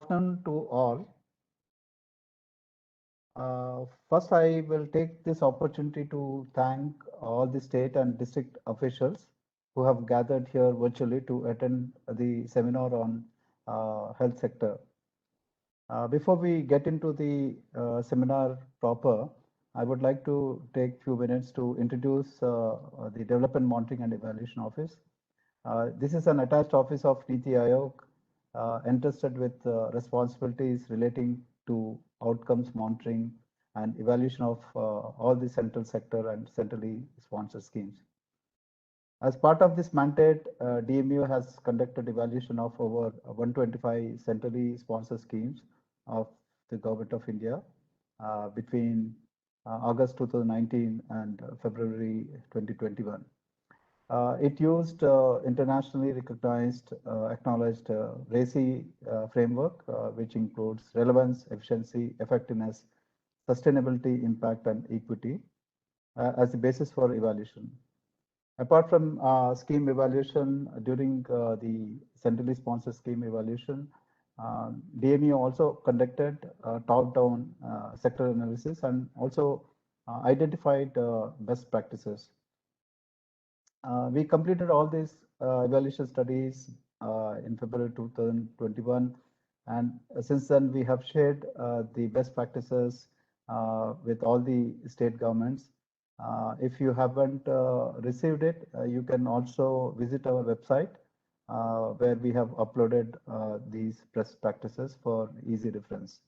Afternoon to all. First, I will take this opportunity to thank all the state and district officials who have gathered here virtually to attend the seminar on health sector. Before we get into the seminar proper, I would like to take few minutes to introduce the Development Monitoring and Evaluation Office. This is an attached office of Niti Aayog, entrusted with responsibilities relating to outcomes monitoring and evaluation of all the central sector and centrally sponsored schemes. As part of this mandate, DMEO has conducted evaluation of over 125 centrally sponsored schemes of the Government of India between August 2019 and February 2021. It used internationally recognized, acknowledged RACI framework, which includes relevance, efficiency, effectiveness, sustainability, impact, and equity as the basis for evaluation. Apart from scheme evaluation, during the centrally sponsored scheme evaluation, DMEO also conducted top-down sector analysis and also identified best practices. We completed all these evaluation studies in February 2021, and since then we have shared the best practices with all the state governments. If you haven't received it, you can also visit our website where we have uploaded these best practices for easy reference.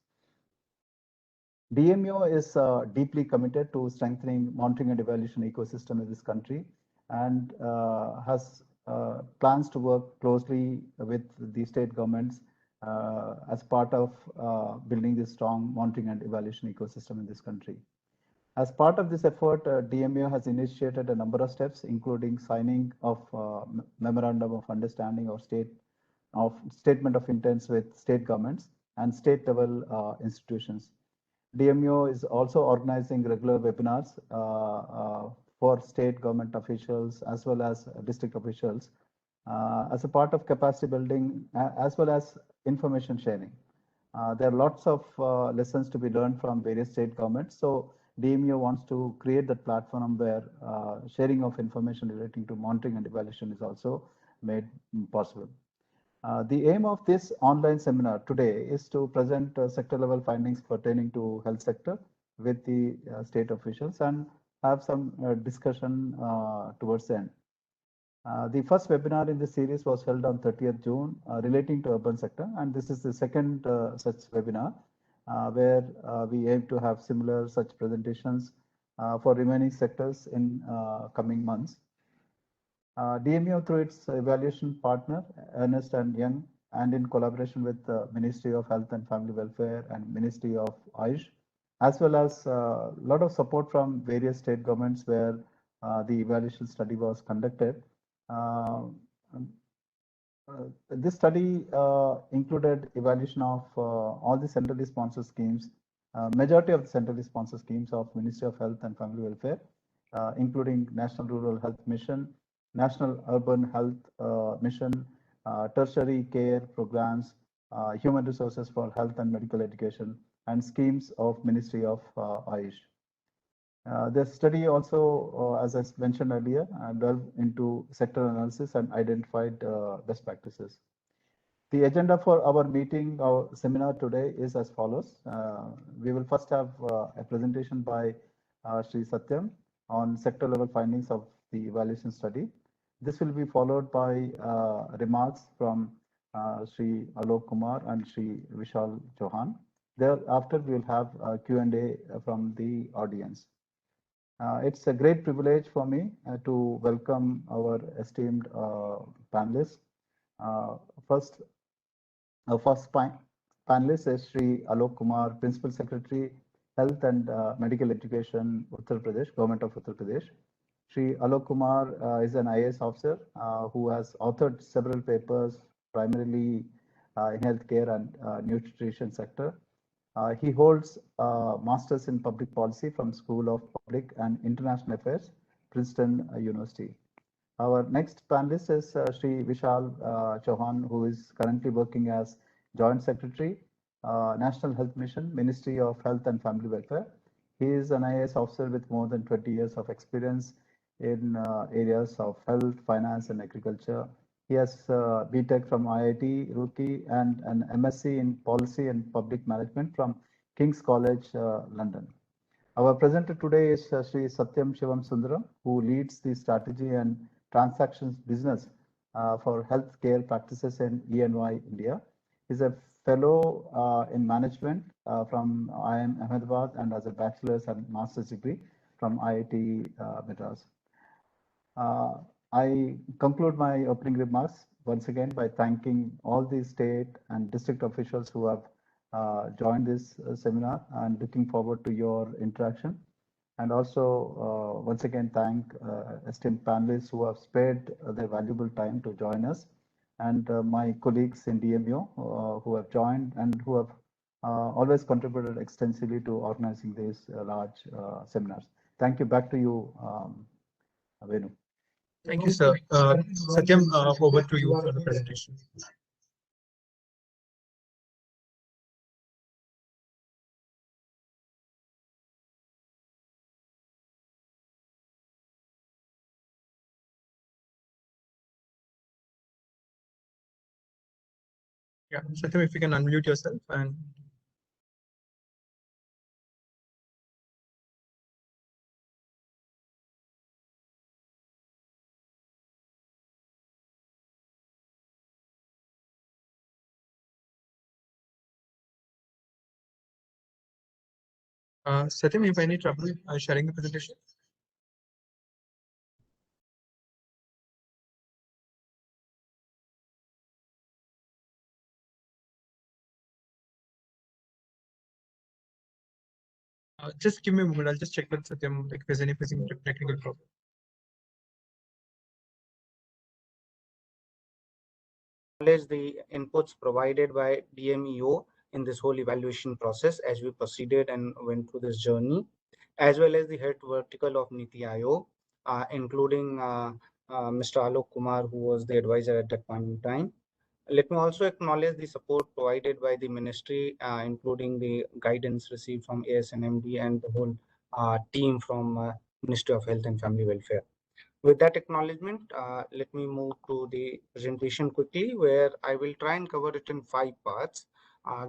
DMEO is deeply committed to strengthening monitoring and evaluation ecosystem in this country and has plans to work closely with the state governments as part of building this strong monitoring and evaluation ecosystem in this country. As part of this effort, DMEO has initiated a number of steps, including signing of memorandum of understanding or statement of intents with state governments and state level institutions. DMEO is also organizing regular webinars for state government officials as well as district officials as a part of capacity building as well as information sharing. There are lots of lessons to be learned from various state governments. So DMEO wants to create that platform where sharing of information relating to monitoring and evaluation is also made possible. The aim of this online seminar today is to present sector level findings pertaining to health sector with the state officials and have some discussion towards the end. The first webinar in this series was held on 30th June relating to urban sector, and this is the second such webinar where we aim to have similar such presentations for remaining sectors in coming months. DMEO, through its evaluation partner, Ernst and Young, and in collaboration with the Ministry of Health and Family Welfare and Ministry of Ayush, as well as a lot of support from various state governments where the evaluation study was conducted. This study included evaluation of all the centrally sponsored schemes, majority of the centrally sponsored schemes of Ministry of Health and Family Welfare, including National Rural Health Mission, National Urban Health Mission, tertiary care programs, human resources for health and medical education, and schemes of Ministry of Ayush. The study also, as I mentioned earlier, delved into sector analysis and identified best practices. The agenda for our meeting, our seminar today is as follows. We will first have a presentation by Sri Satyam on sector level findings of the evaluation study. This will be followed by remarks from Sri Alok Kumar and Sri Vishal Chauhan. Thereafter, we will have a Q&A from the audience. It's a great privilege for me to welcome our esteemed panelists. First panelist is Sri Alok Kumar, Principal Secretary, Health and Medical Education, Uttar Pradesh, Government of Uttar Pradesh. Sri Alok Kumar is an IAS officer who has authored several papers, primarily in healthcare and nutrition sector. He holds Masters in Public Policy from School of Public and International Affairs, Princeton University. Our next panelist is Sri Vishal Chauhan, who is currently working as Joint Secretary, National Health Mission, Ministry of Health and Family Welfare. He is an IAS officer with more than 20 years of experience in areas of health, finance, and agriculture. He has BTech from IIT Roorkee and an MSc in Policy and Public Management from King's College, London. Our presenter today is Sri Satyam Shivam Sundaram, who leads the strategy and transactions business for healthcare practices in ENY India. He's a fellow in management from IIM Ahmedabad and has a bachelor's and master's degree from IIT Madras. I conclude my opening remarks once again by thanking all the state and district officials who have joined this seminar and looking forward to your interaction. And also, once again, thank esteemed panelists who have spared their valuable time to join us, and my colleagues in DMEO who have joined and who have always contributed extensively to organizing these large seminars. Thank you. Back to you, Venu. Thank you, sir. Satyam, over to you for the presentation. Yeah, Satyam, if you can unmute yourself and. Satyam, you have any trouble sharing the presentation? Just give me a moment. I'll just check with Satyam if there's any technical problem. Acknowledge the inputs provided by DMEO in this whole evaluation process as we proceeded and went through this journey, as well as the head vertical of Niti Aayog, including Mr. Alok Kumar, who was the advisor at that point in time. Let me also acknowledge the support provided by the ministry, including the guidance received from ASNMD and the whole team from Ministry of Health and Family Welfare. With that acknowledgement, let me move to the presentation quickly, where I will try and cover it in 5 parts,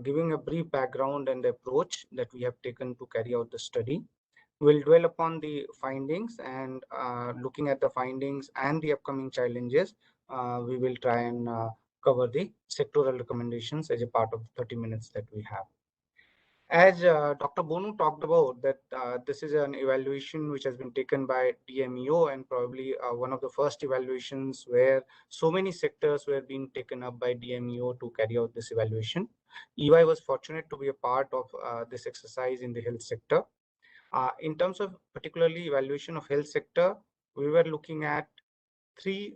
giving a brief background and approach that we have taken to carry out the study. We'll dwell upon the findings, and looking at the findings and the upcoming challenges, we will try and cover the sectoral recommendations as a part of the 30 minutes that we have. As Dr. Bonu talked about, that this is an evaluation which has been taken by DMEO, and probably one of the first evaluations where so many sectors were being taken up by DMEO to carry out this evaluation. EY was fortunate to be a part of this exercise in the health sector. In terms of particularly evaluation of health sector, we were looking at 3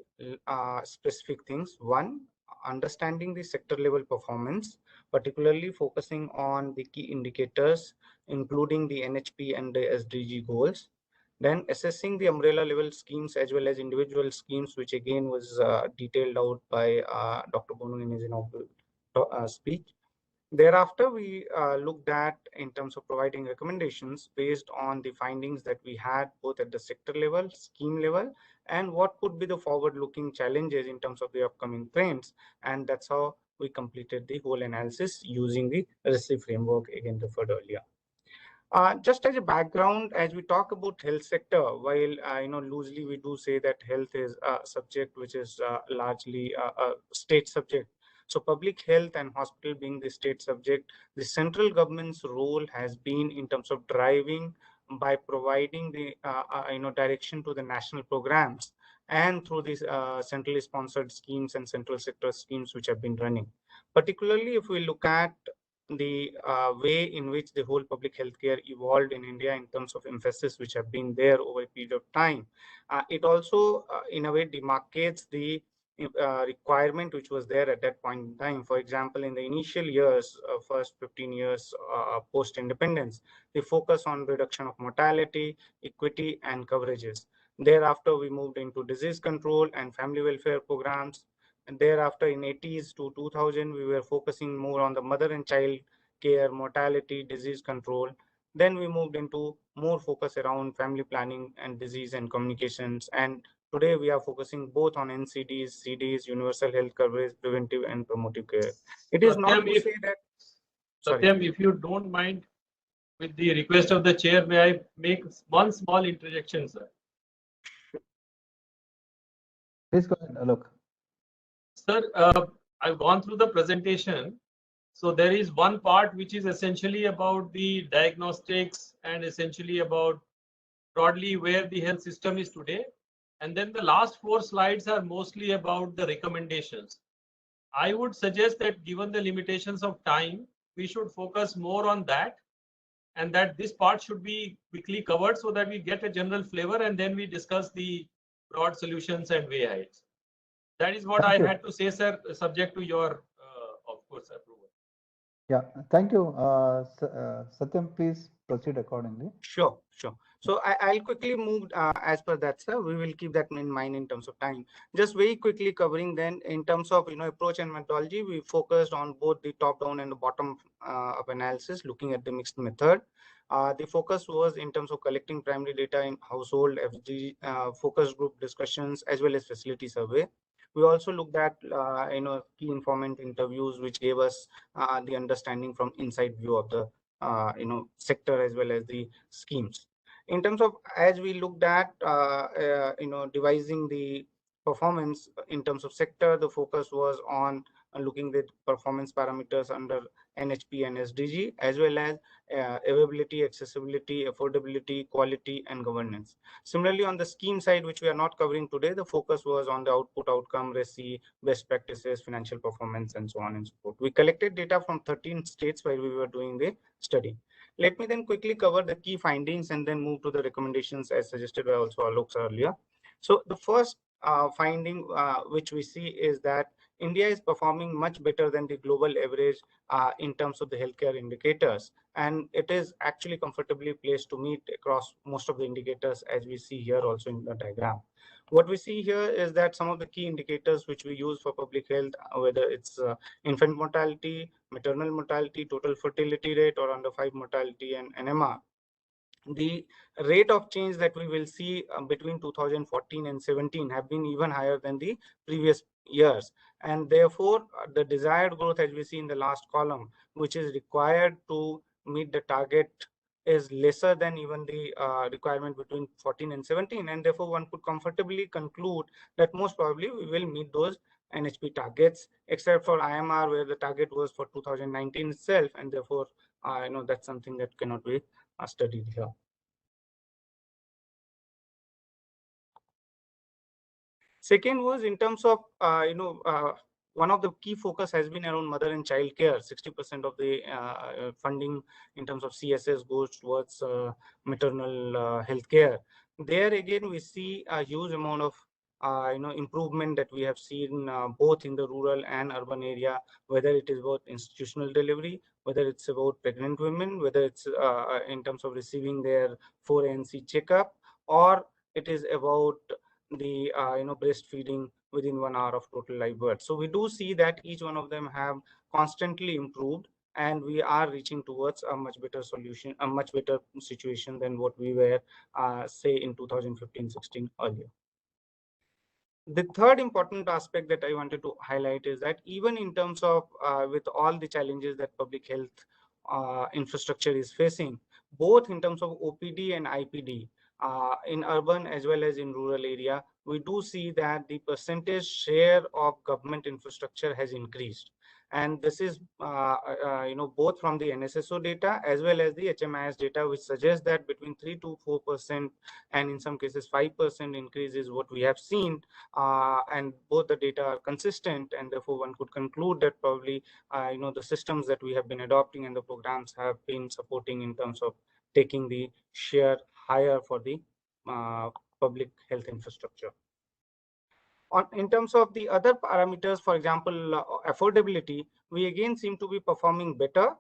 specific things. One, understanding the sector level performance, particularly focusing on the key indicators, including the NHP and the SDG goals. Then assessing the umbrella level schemes as well as individual schemes, which again was detailed out by Dr. Bonu in his inaugural speech. Thereafter, we looked at in terms of providing recommendations based on the findings that we had both at the sector level, scheme level, and what could be the forward-looking challenges in terms of the upcoming trends. And that's how we completed the whole analysis using the RISI framework, again referred earlier. Just as a background, as we talk about health sector, while loosely we do say that health is a subject which is largely a state subject. So public health and hospital being the state subject, the central government's role has been in terms of driving by providing the direction to the national programs and through these centrally sponsored schemes and central sector schemes which have been running. Particularly if we look at the way in which the whole public healthcare evolved in India in terms of emphasis which have been there over a period of time. It also in a way demarcates the requirement which was there at that point in time. For example, in the initial years, first 15 years post-independence, the focus on reduction of mortality, equity, and coverages. Thereafter, we moved into disease control and family welfare programs. And thereafter, in 80s to 2000, we were focusing more on the mother and child care, mortality, disease control. Then we moved into more focus around family planning and disease and communications. And today we are focusing both on NCDs, CDs, universal health coverage, preventive and promotive care. It is not to say that. Satyam, if you don't mind, with the request of the chair, may I make one small interjection, sir? Please go ahead, Alok. Sir, I've gone through the presentation. So there is one part which is essentially about the diagnostics and essentially about broadly where the health system is today. And then the last 4 slides are mostly about the recommendations. I would suggest that given the limitations of time, we should focus more on that, and that this part should be quickly covered so that we get a general flavor and then we discuss the broad solutions and way ahead. That is what I had to say, sir, subject to your, of course, approval. Yeah, thank you. Satyam, please proceed accordingly. Sure. So I'll quickly move as per that, sir. We will keep that in mind in terms of time. Just very quickly covering then in terms of approach and methodology, we focused on both the top down and the bottom up analysis, looking at the mixed method. The focus was in terms of collecting primary data in household, FG, focus group discussions, as well as facility survey. We also looked at key informant interviews, which gave us the understanding from inside view of the sector as well as the schemes. In terms of, as we looked at devising the performance in terms of sector, the focus was on looking at performance parameters under NHP and SDG, as well as availability, accessibility, affordability, quality, and governance. Similarly, on the scheme side, which we are not covering today, the focus was on the output, outcome, RECI, best practices, financial performance, and so on and so forth. We collected data from 13 states while we were doing the study. Let me then quickly cover the key findings and then move to the recommendations as suggested by also Alok earlier. So the first finding which we see is that India is performing much better than the global average in terms of the healthcare indicators, and it is actually comfortably placed to meet across most of the indicators, as we see here also in the diagram. What we see here is that some of the key indicators which we use for public health, whether it's infant mortality, maternal mortality, total fertility rate, or under 5 mortality and NMR, the rate of change that we will see between 2014 and 17 have been even higher than the previous years, and therefore the desired growth, as we see in the last column, which is required to meet the target, is lesser than even the requirement between 14 and 17, and therefore one could comfortably conclude that most probably we will meet those NHP targets, except for IMR, where the target was for 2019 itself, and therefore that's something that cannot be studied here. Second was in terms of one of the key focus has been around mother and child care. 60% of the funding in terms of CSS goes towards maternal health care. There again we see a huge amount of improvement that we have seen both in the rural and urban area, whether it is about institutional delivery, whether it's about pregnant women, whether it's in terms of receiving their 4ANC checkup, or it is about the breastfeeding within 1 hour of total live birth. So we do see that each one of them have constantly improved, and we are reaching towards a much better solution, a much better situation than what we were say in 2015-16 earlier. The third important aspect that I wanted to highlight is that even in terms of with all the challenges that public health infrastructure is facing, both in terms of OPD and IPD, in urban as well as in rural area, we do see that the percentage share of government infrastructure has increased. And this is both from the NSSO data as well as the HMIS data, which suggests that between 3 to 4% and in some cases 5% increase is what we have seen, and both the data are consistent, and therefore one could conclude that probably the systems that we have been adopting and the programs have been supporting in terms of taking the share higher for the public health infrastructure. In terms of the other parameters, for example, affordability, we again seem to be performing better.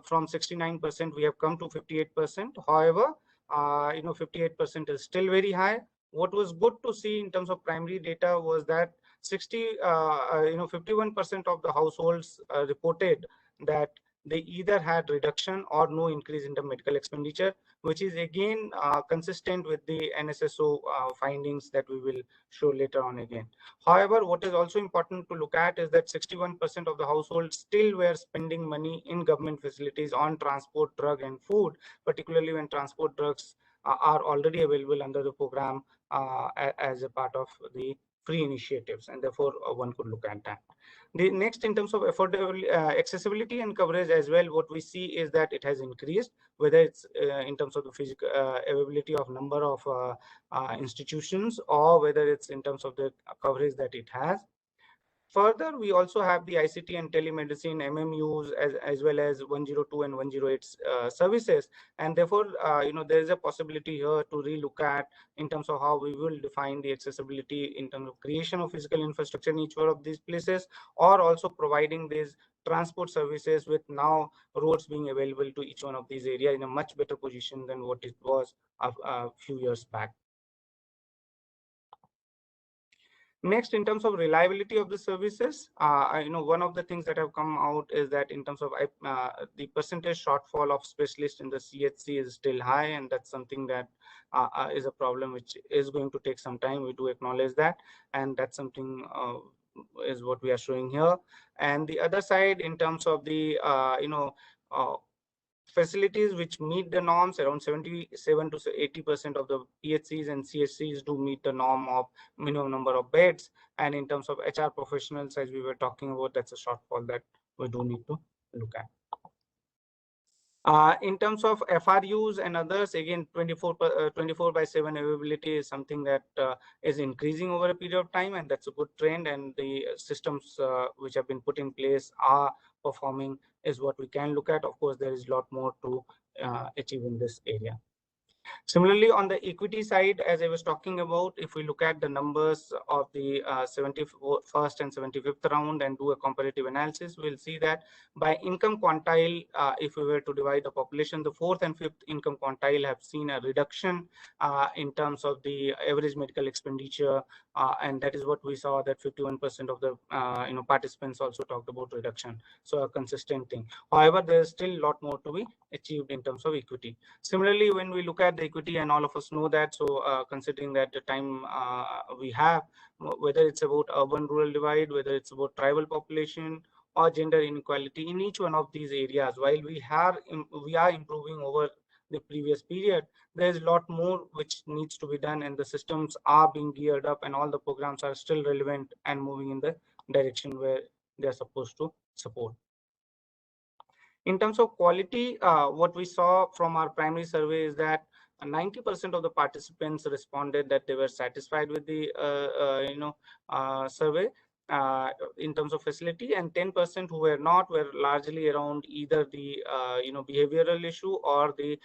From 69%, we have come to 58%. However, 58% is still very high. What was good to see in terms of primary data was that 51% of the households reported that they either had reduction or no increase in the medical expenditure, which is again consistent with the NSSO findings that we will show later on again. However, what is also important to look at is that 61% of the households still were spending money in government facilities on transport, drug and food, particularly when transport drugs are already available under the program as a part of the free initiatives, and therefore one could look at that. The next, in terms of affordability, accessibility and coverage as well, what we see is that it has increased, whether it's in terms of the physical availability of number of institutions, or whether it's in terms of the coverage that it has. Further, we also have the ICT and telemedicine MMUs as well as 102 and 108 services, and therefore there is a possibility here to relook at in terms of how we will define the accessibility in terms of creation of physical infrastructure in each one of these places, or also providing these transport services with now roads being available to each one of these areas in a much better position than what it was a few years back. Next, in terms of reliability of the services, one of the things that have come out is that in terms of the percentage shortfall of specialists in the CHC is still high, and that's something that is a problem which is going to take some time. We do acknowledge that, and that's something is what we are showing here. And the other side, in terms of the facilities which meet the norms, around 77 to 80% of the PHCs and CHCs do meet the norm of minimum number of beds. And in terms of HR professionals, as we were talking about, that's a shortfall that we do need to look at. In terms of FRUs and others, again, 24/7 availability is something that is increasing over a period of time, and that's a good trend. And the systems which have been put in place are performing, is what we can look at. Of course, there is a lot more to achieve in this area. Similarly, on the equity side, as I was talking about, if we look at the numbers of the 71st and 75th round and do a comparative analysis, we'll see that by income quantile, if we were to divide the population, the 4th and 5th income quantile have seen a reduction in terms of the average medical expenditure, and that is what we saw, that 51% of the participants also talked about reduction. So a consistent thing. However, there is still a lot more to be achieved in terms of equity. Similarly, when we look at the equity, and all of us know that, so considering that the time we have, whether it's about urban-rural divide, whether it's about tribal population or gender inequality, in each one of these areas, while we are improving over the previous period, there is a lot more which needs to be done, and the systems are being geared up, and all the programs are still relevant and moving in the direction where they are supposed to support. In terms of quality, what we saw from our primary survey is that 90% of the participants responded that they were satisfied with the survey in terms of facility, and 10% who were not were largely around either the behavioral issue or the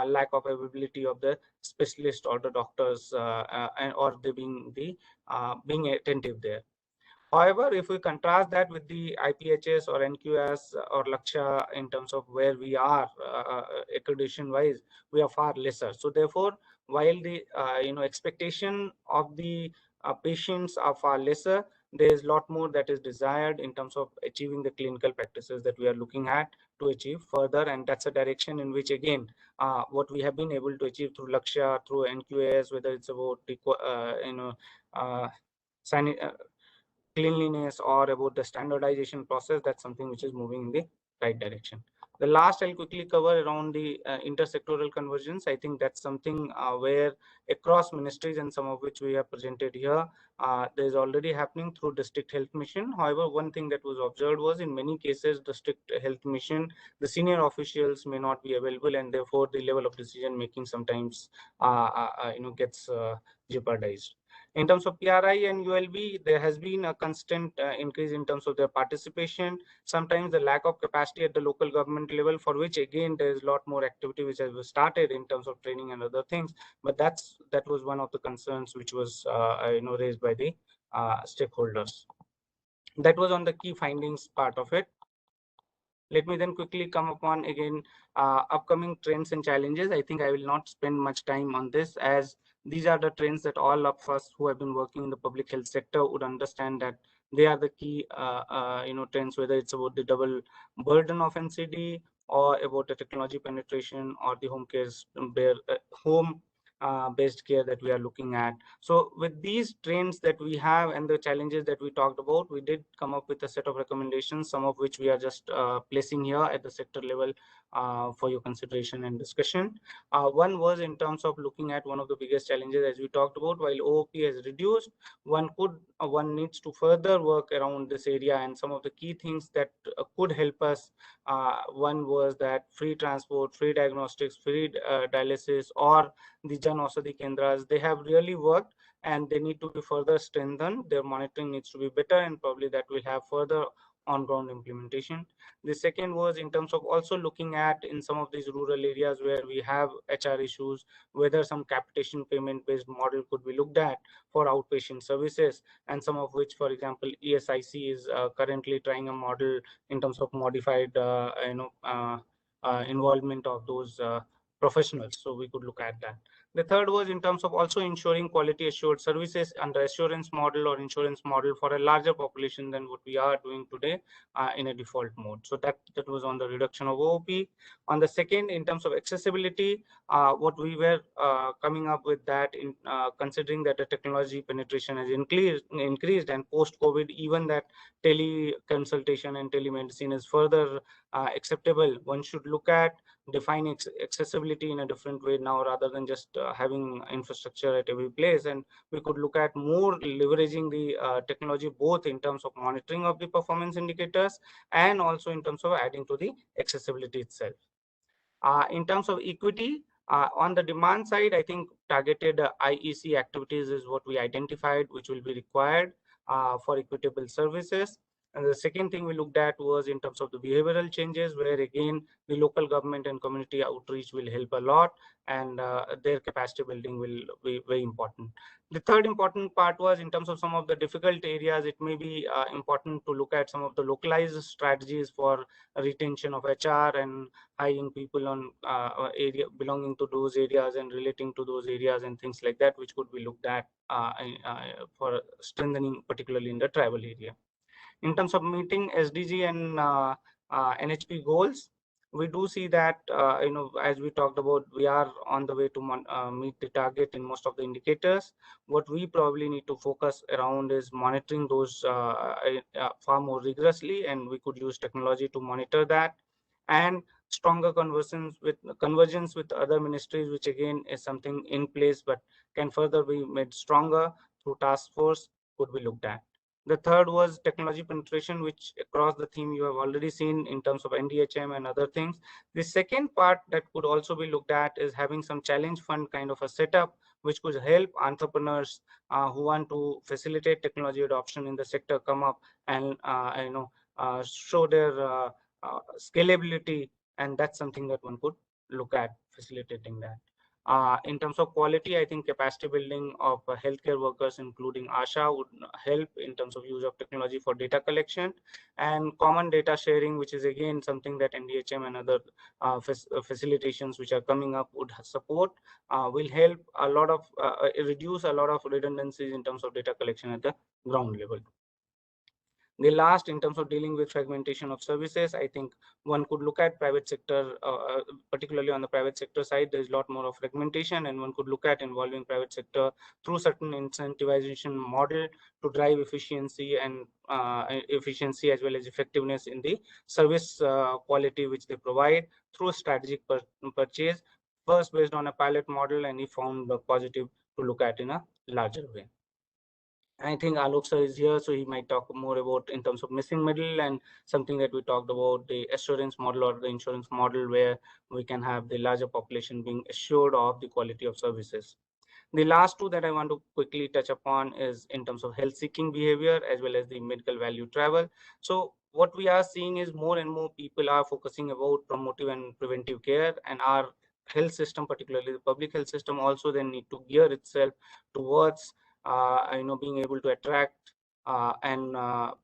lack of availability of the specialist or the doctors, or they being attentive there. However, if we contrast that with the IPHS or NQS or Lakshya in terms of where we are accreditation wise, we are far lesser. So therefore, while the expectation of the patients are far lesser, there is a lot more that is desired in terms of achieving the clinical practices that we are looking at to achieve further, and that's a direction in which, again, what we have been able to achieve through Lakshya, through NQS, whether it's about the cleanliness or about the standardization process, that's something which is moving in the right direction. The last I'll quickly cover around the intersectoral convergence. I think that's something where across ministries, and some of which we have presented here, there is already happening through district health mission. However, one thing that was observed was in many cases district health mission, the senior officials may not be available, and therefore the level of decision making sometimes gets jeopardized. In terms of PRI and ULB, there has been a constant increase in terms of their participation. Sometimes the lack of capacity at the local government level, for which again there is a lot more activity which has started in terms of training and other things. But that was one of the concerns which was raised by the stakeholders. That was on the key findings part of it. Let me then quickly come upon again upcoming trends and challenges. I think I will not spend much time on this, as These are the trends that all of us who have been working in the public health sector would understand that they are the key trends, whether it's about the double burden of NCD or about the technology penetration or the home based care that we are looking at. So with these trends that we have and the challenges that we talked about, we did come up with a set of recommendations, some of which we are just placing here at the sector level for your consideration and discussion. One was in terms of looking at one of the biggest challenges, as we talked about, while OOP has reduced, one needs to further work around this area, and some of the key things that could help us. One was that free transport, free diagnostics, free dialysis, or the Jan Aushadhi Kendras, they have really worked and they need to be further strengthened. Their monitoring needs to be better, and probably that will have further on-ground implementation. The second was in terms of also looking at in some of these rural areas where we have HR issues, whether some capitation payment-based model could be looked at for outpatient services, and some of which, for example, ESIC is currently trying a model in terms of modified, involvement of those professionals. So we could look at that. The third was in terms of also ensuring quality assured services under assurance model or insurance model for a larger population than what we are doing today in a default mode. So that was on the reduction of OOP. On the second, in terms of accessibility, what we were coming up with that in considering that the technology penetration has increased and post-COVID, even that teleconsultation and telemedicine is further acceptable, one should look at defining accessibility in a different way now rather than just having infrastructure at every place. And we could look at more leveraging the technology both in terms of monitoring of the performance indicators and also in terms of adding to the accessibility itself. In terms of equity, on the demand side, I think targeted IEC activities is what we identified, which will be required for equitable services. And the second thing we looked at was in terms of the behavioral changes, where again, the local government and community outreach will help a lot, and their capacity building will be very important. The third important part was in terms of some of the difficult areas, it may be important to look at some of the localized strategies for retention of HR and hiring people on area belonging to those areas and relating to those areas and things like that, which could be looked at for strengthening, particularly in the tribal area. In terms of meeting SDG and NHP goals, we do see that, as we talked about, we are on the way to meet the target in most of the indicators. What we probably need to focus around is monitoring those far more rigorously, and we could use technology to monitor that, and stronger convergence with other ministries, which again is something in place but can further be made stronger through task force, could be looked at. The third was technology penetration, which across the theme you have already seen in terms of NDHM and other things. The second part that could also be looked at is having some challenge fund kind of a setup, which could help entrepreneurs who want to facilitate technology adoption in the sector come up and show their scalability, and that's something that one could look at facilitating that. In terms of quality, I think capacity building of healthcare workers, including ASHA, would help in terms of use of technology for data collection and common data sharing, which is again something that NDHM and other facilitations which are coming up would support, will help a lot of reduce a lot of redundancies in terms of data collection at the ground level. The last, in terms of dealing with fragmentation of services, I think one could look at private sector, particularly on the private sector side, there's a lot more of fragmentation, and one could look at involving private sector through certain incentivization model to drive efficiency and efficiency as well as effectiveness in the service quality which they provide through a strategic purchase, first based on a pilot model, and if found positive, to look at in a larger way. I think Alok sir is here, so he might talk more about in terms of missing middle and something that we talked about, the assurance model or the insurance model, where we can have the larger population being assured of the quality of services. The last two that I want to quickly touch upon is in terms of health seeking behavior as well as the medical value travel. So what we are seeing is more and more people are focusing about promotive and preventive care, and our health system, particularly the public health system, also then need to gear itself towards being able to attract and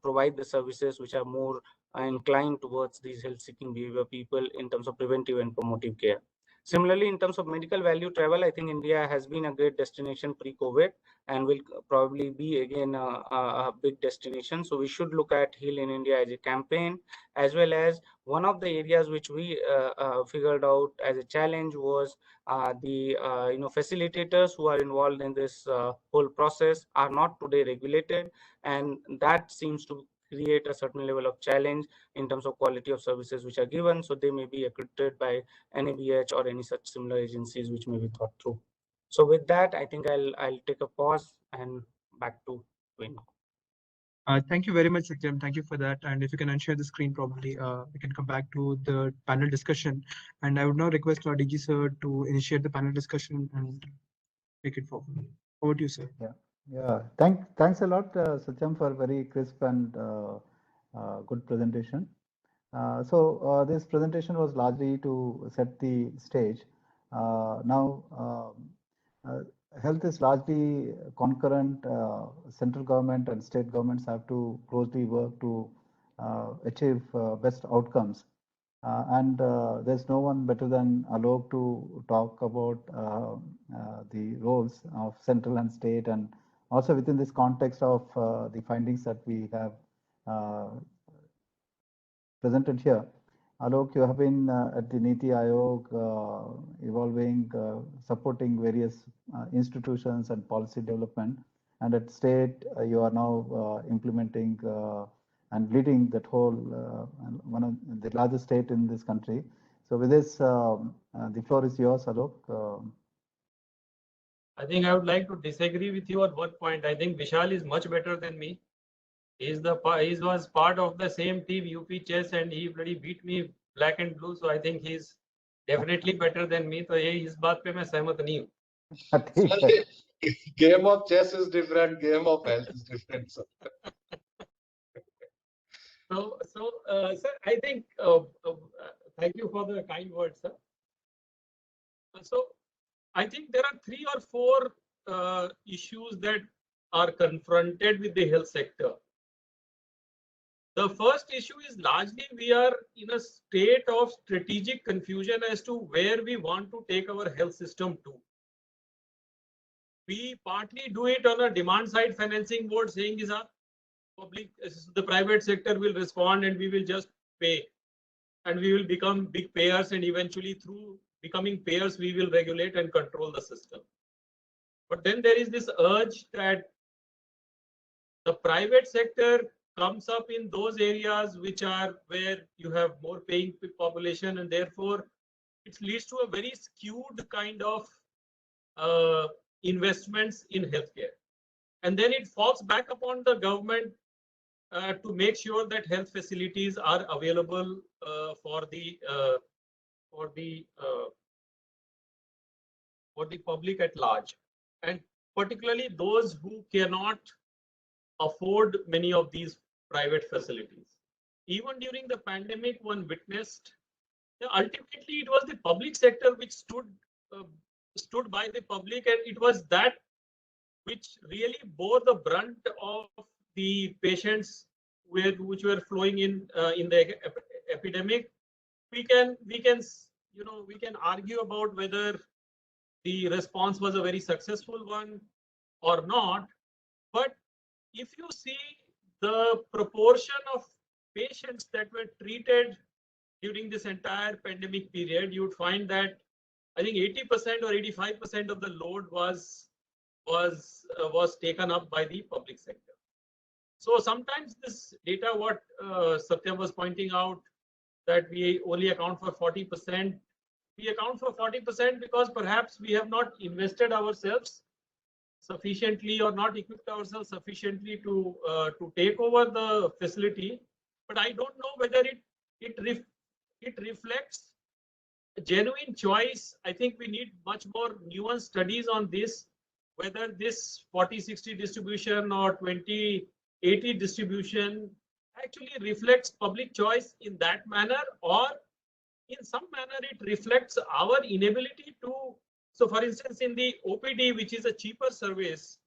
provide the services which are more inclined towards these health seeking behavior people in terms of preventive and promotive care. Similarly, in terms of medical value travel, I think India has been a great destination pre-COVID and will probably be again a big destination. So we should look at Heal in India as a campaign, as well as one of the areas which we figured out as a challenge was the facilitators who are involved in this whole process are not today regulated, and that seems to create a certain level of challenge in terms of quality of services which are given. So they may be accredited by NABH or any such similar agencies which may be thought through. So with that, I think I'll take a pause and back to Wayne. Thank you very much, Satyam. Thank you for that. And if you can unshare the screen, probably we can come back to the panel discussion. And I would now request our DG sir to initiate the panel discussion and take it forward. Over to you, sir. Yeah. Thanks a lot, Satyam, for very crisp and good presentation. This presentation was largely to set the stage. Now, health is largely concurrent. Central government and state governments have to closely work to achieve best outcomes. There's no one better than Alok to talk about the roles of central and state, and also within this context of the findings that we have presented here. Alok, you have been at the Niti Aayog, evolving, supporting various institutions and policy development. And at state, you are now implementing and leading that whole, one of the largest state in this country. So with this, the floor is yours, Alok. I think I would like to disagree with you at one point. I think Vishal is much better than me. He was part of the same team UP chess and he bloody beat me black and blue. So I think he's definitely better than me. So ये इस बात पे मैं सहमत नहीं हूँ. Game of chess is different. Game of health is different. Sir. Sir, I think thank you for the kind words, sir. So I think there are 3 or 4 issues that are confronted with the health sector. The first issue is largely we are in a state of strategic confusion as to where we want to take our health system to. We partly do it on a demand side financing mode, saying is the private sector will respond and we will just pay and we will become big payers, and eventually through becoming payers we will regulate and control the system. But then there is this urge that the private sector comes up in those areas which are where you have more paying population, and therefore it leads to a very skewed kind of investments in healthcare. And then it falls back upon the government to make sure that health facilities are available for the public at large, and particularly those who cannot afford many of these private facilities. Even during the pandemic, one witnessed ultimately it was the public sector which stood by the public, and it was that which really bore the brunt of the patients which were flowing in the epidemic. We can argue about whether the response was a very successful one or not, but if you see the proportion of patients that were treated during this entire pandemic period, you would find that I think 80% or 85% of the load was taken up by the public sector. So sometimes this data, what Satyam was pointing out, that we only account for 40%. We account for 40% because perhaps we have not invested ourselves sufficiently or not equipped ourselves sufficiently to take over the facility. But I don't know whether it reflects a genuine choice. I think we need much more nuanced studies on this, whether this 40-60 distribution or 20-80 distribution actually reflects public choice in that manner, or in some manner it reflects our inability to. So for instance, in the OPD, which is a cheaper service,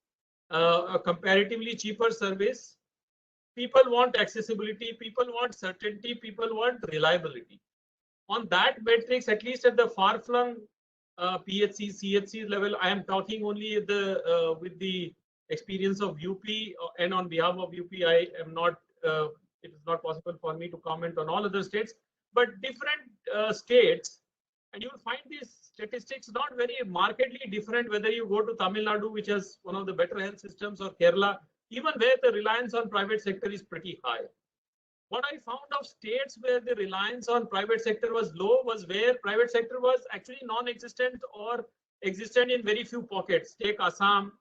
a comparatively cheaper service, people want accessibility, people want certainty, people want reliability. on that matrix, at least at the far-flung PHC, CHC level, I am talking only with the experience of UP, and on behalf of UP, I am not. It is not possible for me to comment on all other states, but different states, and you will find these statistics not very markedly different whether you go to Tamil Nadu, which has one of the better health systems, or Kerala, even where the reliance on private sector is pretty high. What I found of states where the reliance on private sector was low was where private sector was actually non-existent or existent in very few pockets. Take Assam,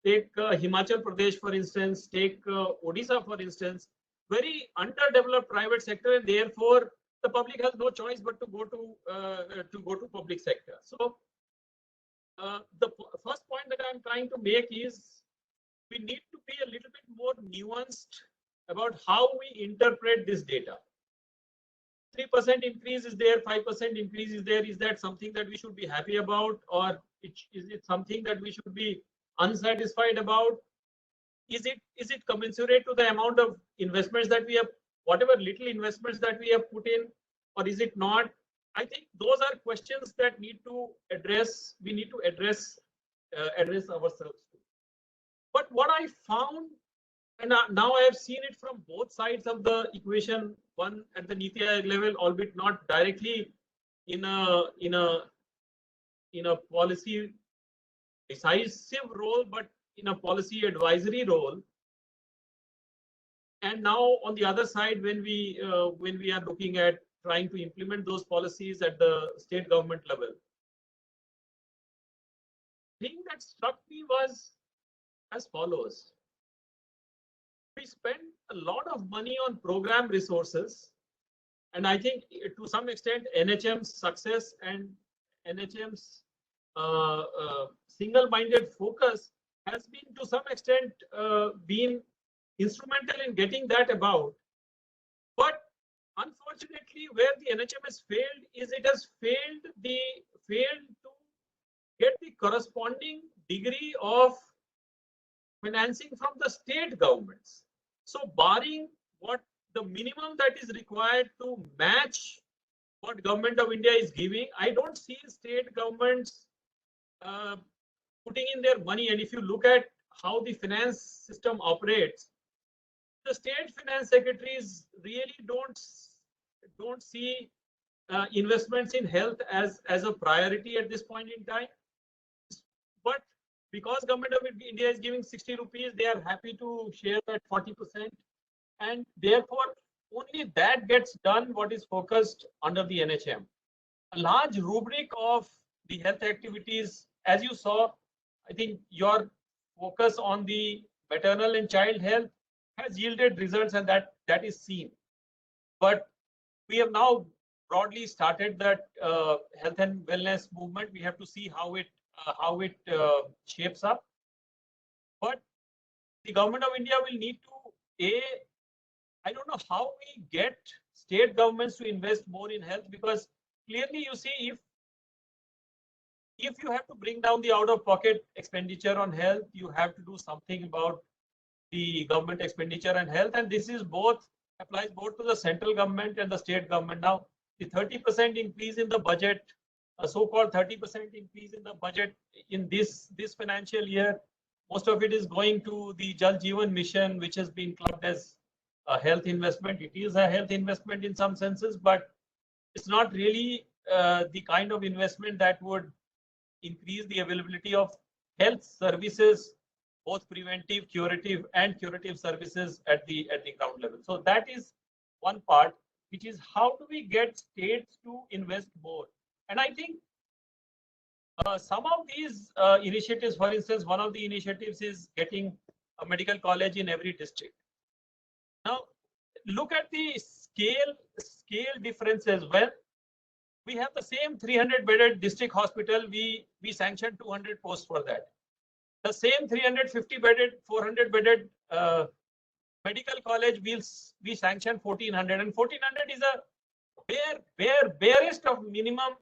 take Himachal Pradesh, for instance, take Odisha, for instance, very underdeveloped private sector, and therefore the public has no choice but to go to public sector. So the first point that I'm trying to make is we need to be a little bit more nuanced about how we interpret this data. 3% increase is there, 5% increase is there. Is that something that we should be happy about, or is it something that we should be unsatisfied about? Is it commensurate to the amount of investments that we have, whatever little investments that we have put in, or is it not? I think those are questions that need to address. We need to address ourselves. But what I found, and now I have seen it from both sides of the equation, one at the Niti Aayog level, albeit not directly in a policy decisive role, but in a policy advisory role. And now on the other side, when we are looking at trying to implement those policies at the state government level, the thing that struck me was as follows. We spend a lot of money on program resources, and I think to some extent NHM's success and NHM's single-minded focus has been to some extent been instrumental in getting that about. But unfortunately, where the NHM has failed is it has failed to get the corresponding degree of financing from the state governments. So barring what the minimum that is required to match what Government of India is giving, I don't see state governments putting in their money. And if you look at how the finance system operates, the state finance secretaries really don't see investments in health as a priority at this point in time. But because Government of India is giving 60 rupees, they are happy to share that 40%. And therefore, only that gets done what is focused under the NHM. A large rubric of the health activities, as you saw, I think your focus on the maternal and child health has yielded results, and that is seen. But we have now broadly started that health and wellness movement. We have to see how it shapes up. But the Government of India will need to, I don't know how we get state governments to invest more in health, because clearly you see if you have to bring down the out-of-pocket expenditure on health, you have to do something about the government expenditure on health, and this is applies both to the central government and the state government. Now, the 30% increase in the budget, a so-called 30% increase in the budget in this financial year, most of it is going to the Jal Jeevan mission, which has been clubbed as a health investment. It is a health investment in some senses, but it's not really the kind of investment that would increase the availability of health services, both preventive, curative services at the ground level. So that is one part, which is how do we get states to invest more? And I think some of these initiatives, for instance, one of the initiatives is getting a medical college in every district. Now, look at the scale differences. When we have the same 300-bedded district hospital, we sanctioned 200 posts for that. The same 350-bedded, 400-bedded medical college, we sanctioned 1,400, and 1,400 is a barest of minimum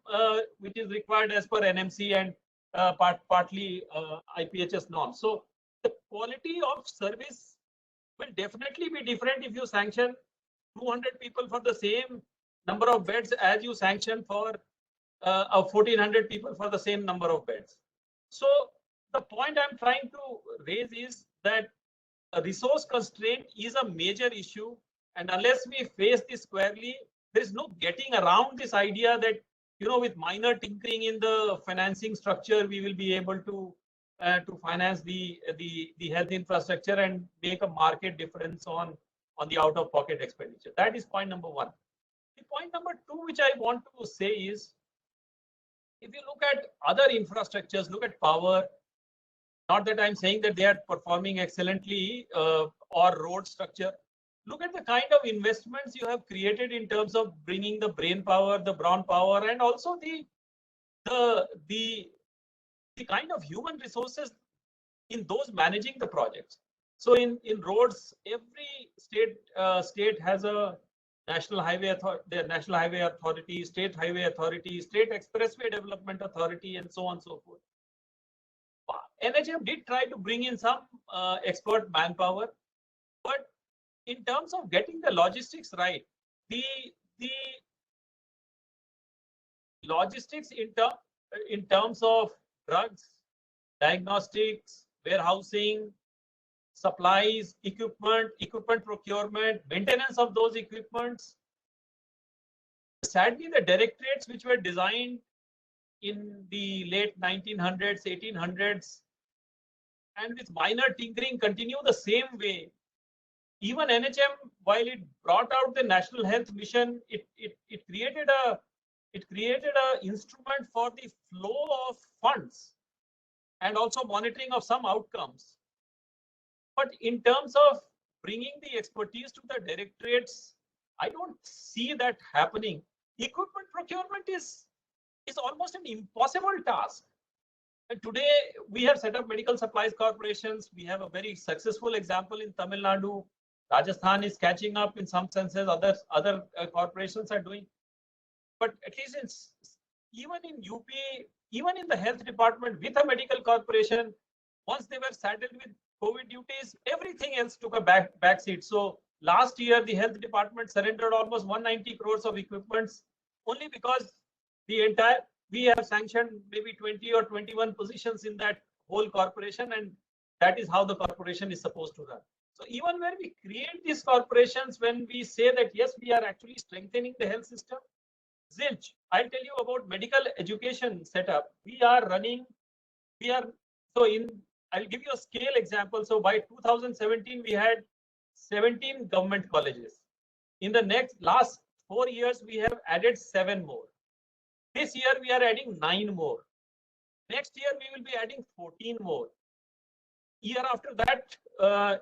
which is required as per NMC and partly IPHS norms. So the quality of service will definitely be different if you sanction 200 people for the same number of beds as you sanction for 1,400 people for the same number of beds. So the point I'm trying to raise is that a resource constraint is a major issue, and unless we face this squarely, there is no getting around this idea that, you know, with minor tinkering in the financing structure, we will be able to finance the health infrastructure and make a market difference on the out-of-pocket expenditure. That is point number one. The point number two, which I want to say is, if you look at other infrastructures, look at power. Not that I'm saying that they are performing excellently or road structure. Look at the kind of investments you have created in terms of bringing the brain power, the brawn power, and also the kind of human resources in those managing the projects. So in roads, every state has a National Highway Authority, State Highway Authority, State Expressway Development Authority, and so on and so forth. NHM did try to bring in some expert manpower, but in terms of getting the logistics right, the logistics in terms of drugs, diagnostics, warehousing, supplies, equipment procurement, maintenance of those equipments. Sadly, the directorates which were designed in the late 1900s, 1800s, and with minor tinkering continue the same way. Even NHM, while it brought out the National Health Mission, it created a instrument for the flow of funds and also monitoring of some outcomes. But in terms of bringing the expertise to the directorates, I don't see that happening. Equipment procurement is almost an impossible task. And today we have set up medical supplies corporations. We have a very successful example in Tamil Nadu. Rajasthan is catching up in some senses. Other corporations are doing. But at least even in UP, even in the health department with a medical corporation, once they were saddled with COVID duties, everything else took a back seat. So last year, the health department surrendered almost 190 crores of equipments only because we have sanctioned maybe 20 or 21 positions in that whole corporation, and that is how the corporation is supposed to run. So even when we create these corporations, when we say that, yes, we are actually strengthening the health system, zilch. I'll tell you about medical education setup. I'll give you a scale example. So by 2017, we had 17 government colleges. In the last 4 years, we have added 7 more. This year, we are adding 9 more. Next year, we will be adding 14 more. Year after that,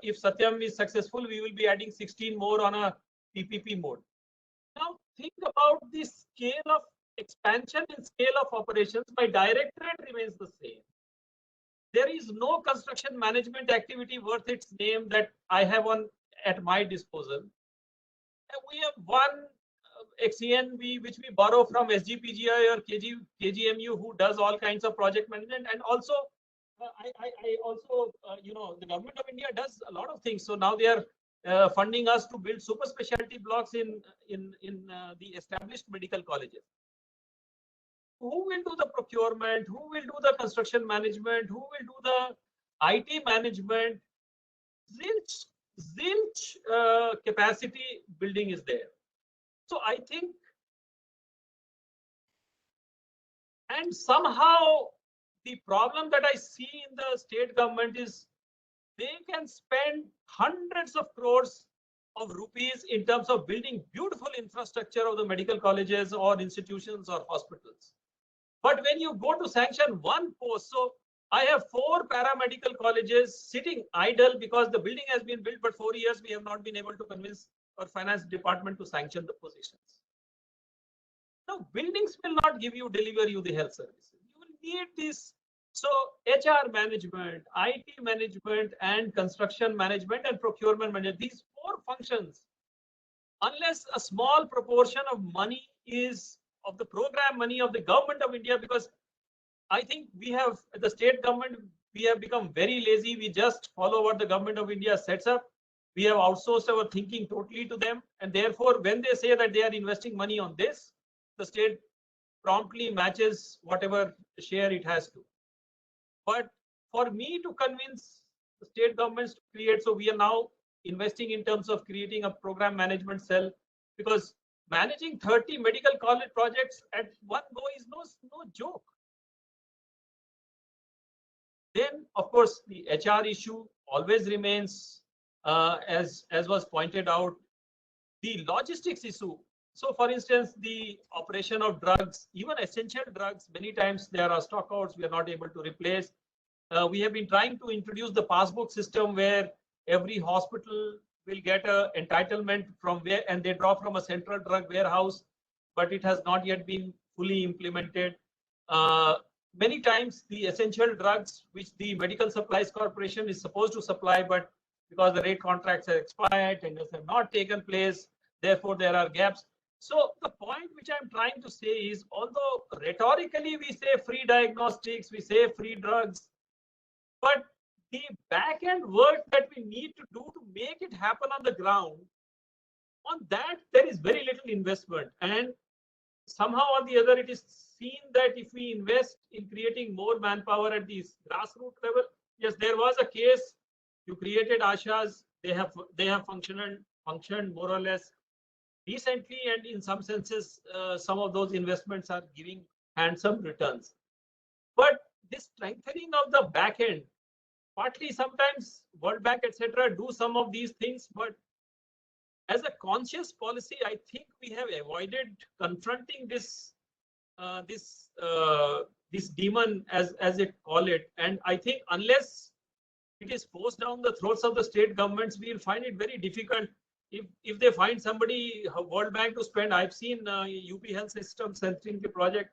if Satyam is successful, we will be adding 16 more on a PPP mode. Now, think about the scale of expansion and scale of operations. My directorate remains the same. There is no construction management activity worth its name that I have at my disposal. And we have one XENB which we borrow from SGPGI or KGMU, who does all kinds of project management, and also I also the government of India does a lot of things. So now they are funding us to build super specialty blocks in the established medical colleges. Who will do the procurement? Who will do the construction management? Who will do the IT management? Zilch capacity building is there. So I think, and somehow the problem that I see in the state government is they can spend hundreds of crores of rupees in terms of building beautiful infrastructure of the medical colleges or institutions or hospitals. But when you go to sanction one post, so I have 4 paramedical colleges sitting idle because the building has been built, but 4 years we have not been able to convince our finance department to sanction the positions. Now, buildings will not deliver you the health services. You will need this. So HR management, IT management, and construction management and procurement management, these 4 functions, unless a small proportion of money is of the program money of the government of India, because I think we have, the state government, we have become very lazy. We just follow what the government of India sets up. We have outsourced our thinking totally to them. And therefore, when they say that they are investing money on this, the state promptly matches whatever share it has to. But for me to convince the state governments to create, so we are now investing in terms of creating a program management cell, because managing 30 medical college projects at one go is no joke. Then, of course, the HR issue always remains, as was pointed out, the logistics issue. So, for instance, the operation of drugs, even essential drugs, many times there are stockouts we are not able to replace. We have been trying to introduce the passbook system where every hospital will get an entitlement from where, and they draw from a central drug warehouse, but it has not yet been fully implemented. Many times the essential drugs which the Medical Supplies Corporation is supposed to supply, but because the rate contracts are expired, tenders have not taken place, therefore there are gaps. So the point which I'm trying to say is, although rhetorically we say free diagnostics, we say free drugs, but the back end work that we need to do to make it happen on the ground, on that there is very little investment. And somehow or the other, it is seen that if we invest in creating more manpower at the grassroots level, yes, there was a case. You created Ashas, they have functioned more or less decently, and in some senses, some of those investments are giving handsome returns. But this strengthening of the back end, partly sometimes World Bank, etc., do some of these things, but as a conscious policy, I think we have avoided confronting this this demon, as it call it. And I think unless it is forced down the throats of the state governments, we will find it very difficult. If they find somebody, World Bank, to spend, I've seen UP Health System Sensitize project.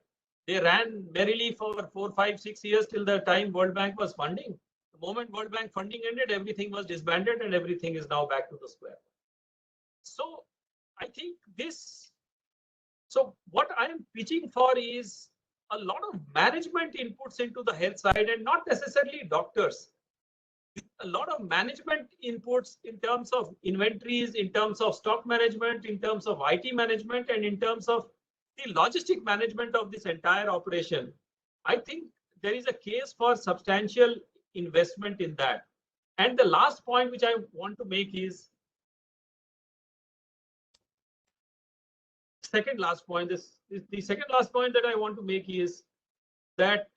They ran merrily for 4, 5, 6 years till the time World Bank was funding. The moment World Bank funding ended, everything was disbanded and everything is now back to the square. So I think this, so what I am pitching for is a lot of management inputs into the health side, and not necessarily doctors. A lot of management inputs in terms of inventories, in terms of stock management, in terms of IT management, and in terms of the logistic management of this entire operation. I think there is a case for substantial investment in that. And the last point which I want to make is, the second last point that I want to make is that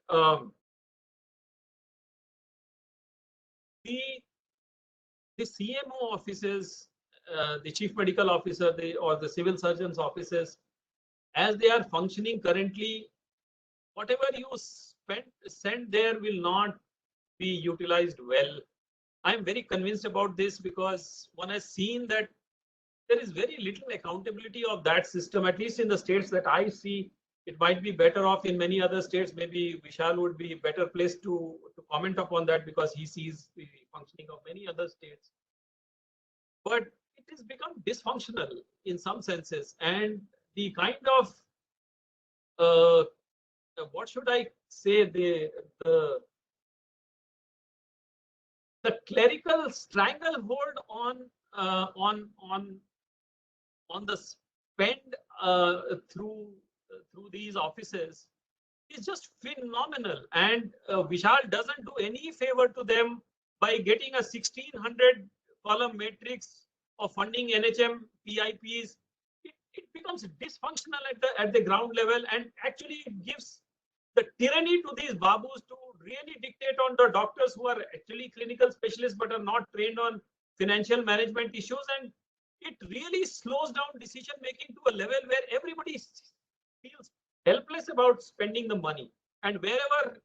the CMO offices, the chief medical officer, or the civil surgeon's offices, as they are functioning currently, whatever you send there will not be utilized well. I'm very convinced about this because one has seen that there is very little accountability of that system, at least in the states that I see. It might be better off in many other states. Maybe Vishal would be better placed to comment upon that because he sees the functioning of many other states. But it has become dysfunctional in some senses, and the kind of what should I say, the clerical stranglehold on the spend through these offices is just phenomenal. And Vishal doesn't do any favor to them by getting a 1600 column matrix of funding NHM PIPs. It becomes dysfunctional at the ground level, and actually it gives the tyranny to these babus to really dictate on the doctors who are actually clinical specialists but are not trained on financial management issues. And it really slows down decision making to a level where everybody feels helpless about spending the money. And wherever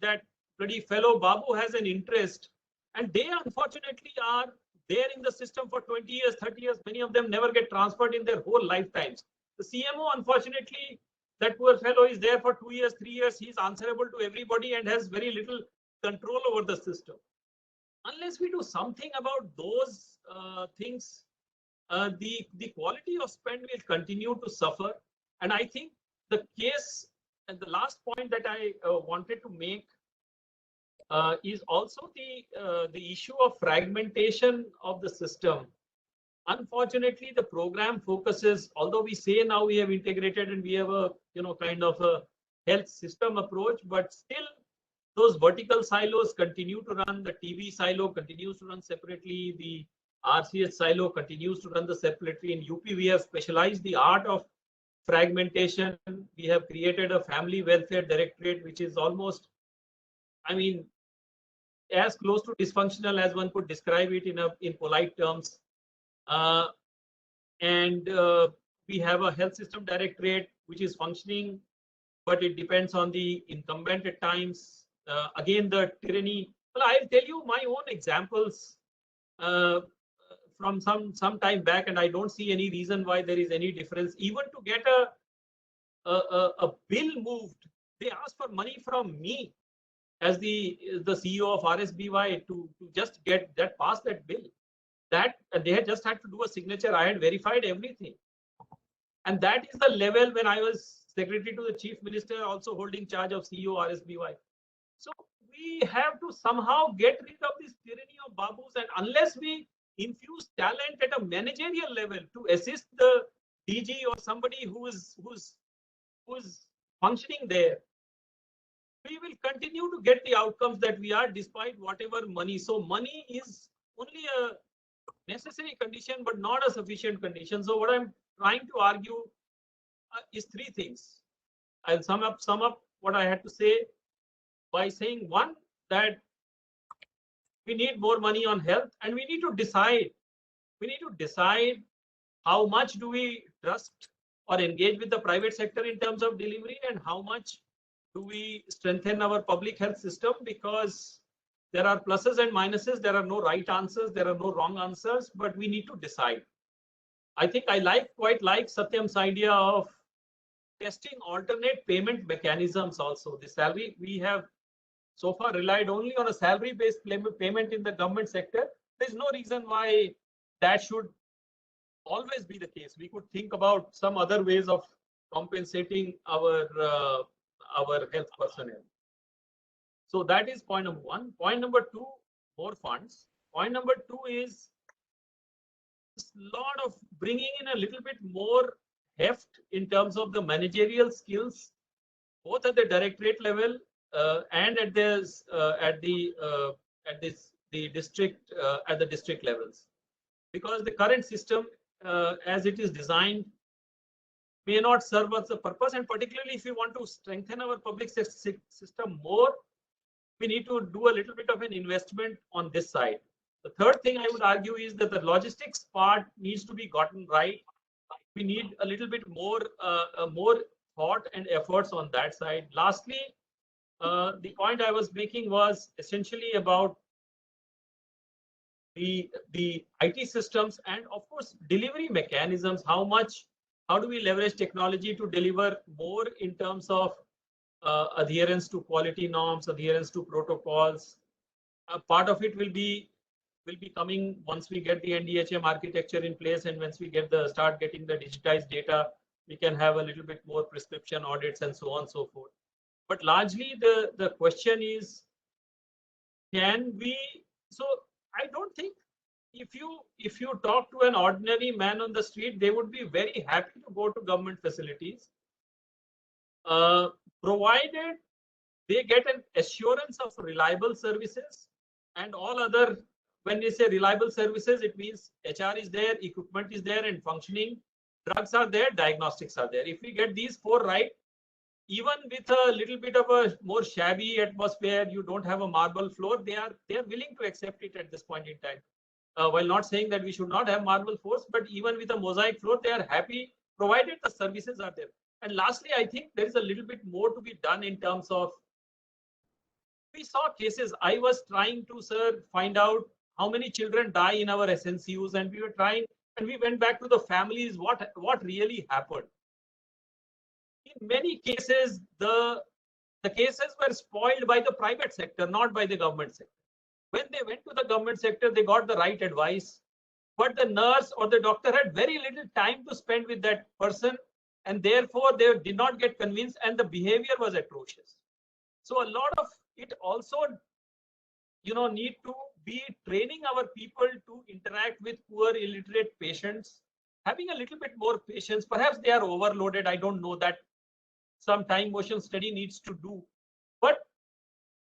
that bloody fellow babu has an interest, and they unfortunately are there in the system for 20 years, 30 years, many of them never get transferred in their whole lifetimes. The CMO, unfortunately, that poor fellow is there for 2 years, 3 years. He's answerable to everybody and has very little control over the system. Unless we do something about those things, the quality of spend will continue to suffer. And I think the case, and the last point that I wanted to make is also the issue of fragmentation of the system. Unfortunately, the program focuses, although we say now we have integrated and we have a kind of a health system approach, but still those vertical silos continue to run. The TV silo continues to run separately. The RCH silo continues to run separately. In UP, we have specialized the art of fragmentation. We have created a family welfare directorate, which is almost, I mean, as close to dysfunctional as one could describe it in polite terms. And we have a health system directorate which is functioning, but it depends on the incumbent at times. Again, the tyranny. Well, I'll tell you my own examples from some time back, and I don't see any reason why there is any difference. Even to get a bill moved, they ask for money from me as the CEO of RSBY to just get that past that bill. That they had just had to do a signature. I had verified everything, and that is the level when I was secretary to the chief minister, also holding charge of CEO RSBY. So we have to somehow get rid of this tyranny of babus, and unless we infuse talent at a managerial level to assist the DG or somebody who is functioning there, we will continue to get the outcomes that we are, despite whatever money. So money is only a necessary condition, but not a sufficient condition. So what I'm trying to argue is three things. I'll sum up what I had to say by saying, one, that we need more money on health, and we need to decide how much do we trust or engage with the private sector in terms of delivery, and how much do we strengthen our public health system, because there are pluses and minuses. There are no right answers. There are no wrong answers, but we need to decide. I think I quite like Satyam's idea of testing alternate payment mechanisms also. The salary, we have so far relied only on a salary-based payment in the government sector. There's no reason why that should always be the case. We could think about some other ways of compensating our health personnel. So that is point number one. Point number two, more funds. Point number two is a lot of bringing in a little bit more heft in terms of the managerial skills, both at the directorate level and at the district levels, because the current system as it is designed may not serve us the purpose, and particularly if we want to strengthen our public system more, we need to do a little bit of an investment on this side. The third thing I would argue is that the logistics part needs to be gotten right. We need a little bit more thought and efforts on that side. Lastly, the point I was making was essentially about the IT systems and, of course, delivery mechanisms. How do we leverage technology to deliver more in terms of adherence to quality norms, adherence to protocols? Part of it will be coming once we get the NDHM architecture in place, and once we start getting the digitized data, we can have a little bit more prescription audits and so on and so forth. But largely the question is, can we? So I don't think if you talk to an ordinary man on the street, they would be very happy to go to government facilities, provided they get an assurance of reliable services and all other. When we say reliable services, it means HR is there, equipment is there and functioning, drugs are there, diagnostics are there. If we get these four right, even with a little bit of a more shabby atmosphere, you don't have a marble floor, they are willing to accept it at this point in time. While not saying that we should not have marble floors, but even with a mosaic floor, they are happy, provided the services are there. And lastly, I think there is a little bit more to be done in terms of, we saw cases. I was trying to, sir, find out how many children die in our SNCUs, and we were trying, and we went back to the families, what really happened. In many cases, the cases were spoiled by the private sector, not by the government sector. When they went to the government sector, they got the right advice, but the nurse or the doctor had very little time to spend with that person, and therefore they did not get convinced, and the behavior was atrocious. So a lot of it also need to be training our people to interact with poor illiterate patients, having a little bit more patience. Perhaps they are overloaded. I don't know that. Some time motion study needs to do, but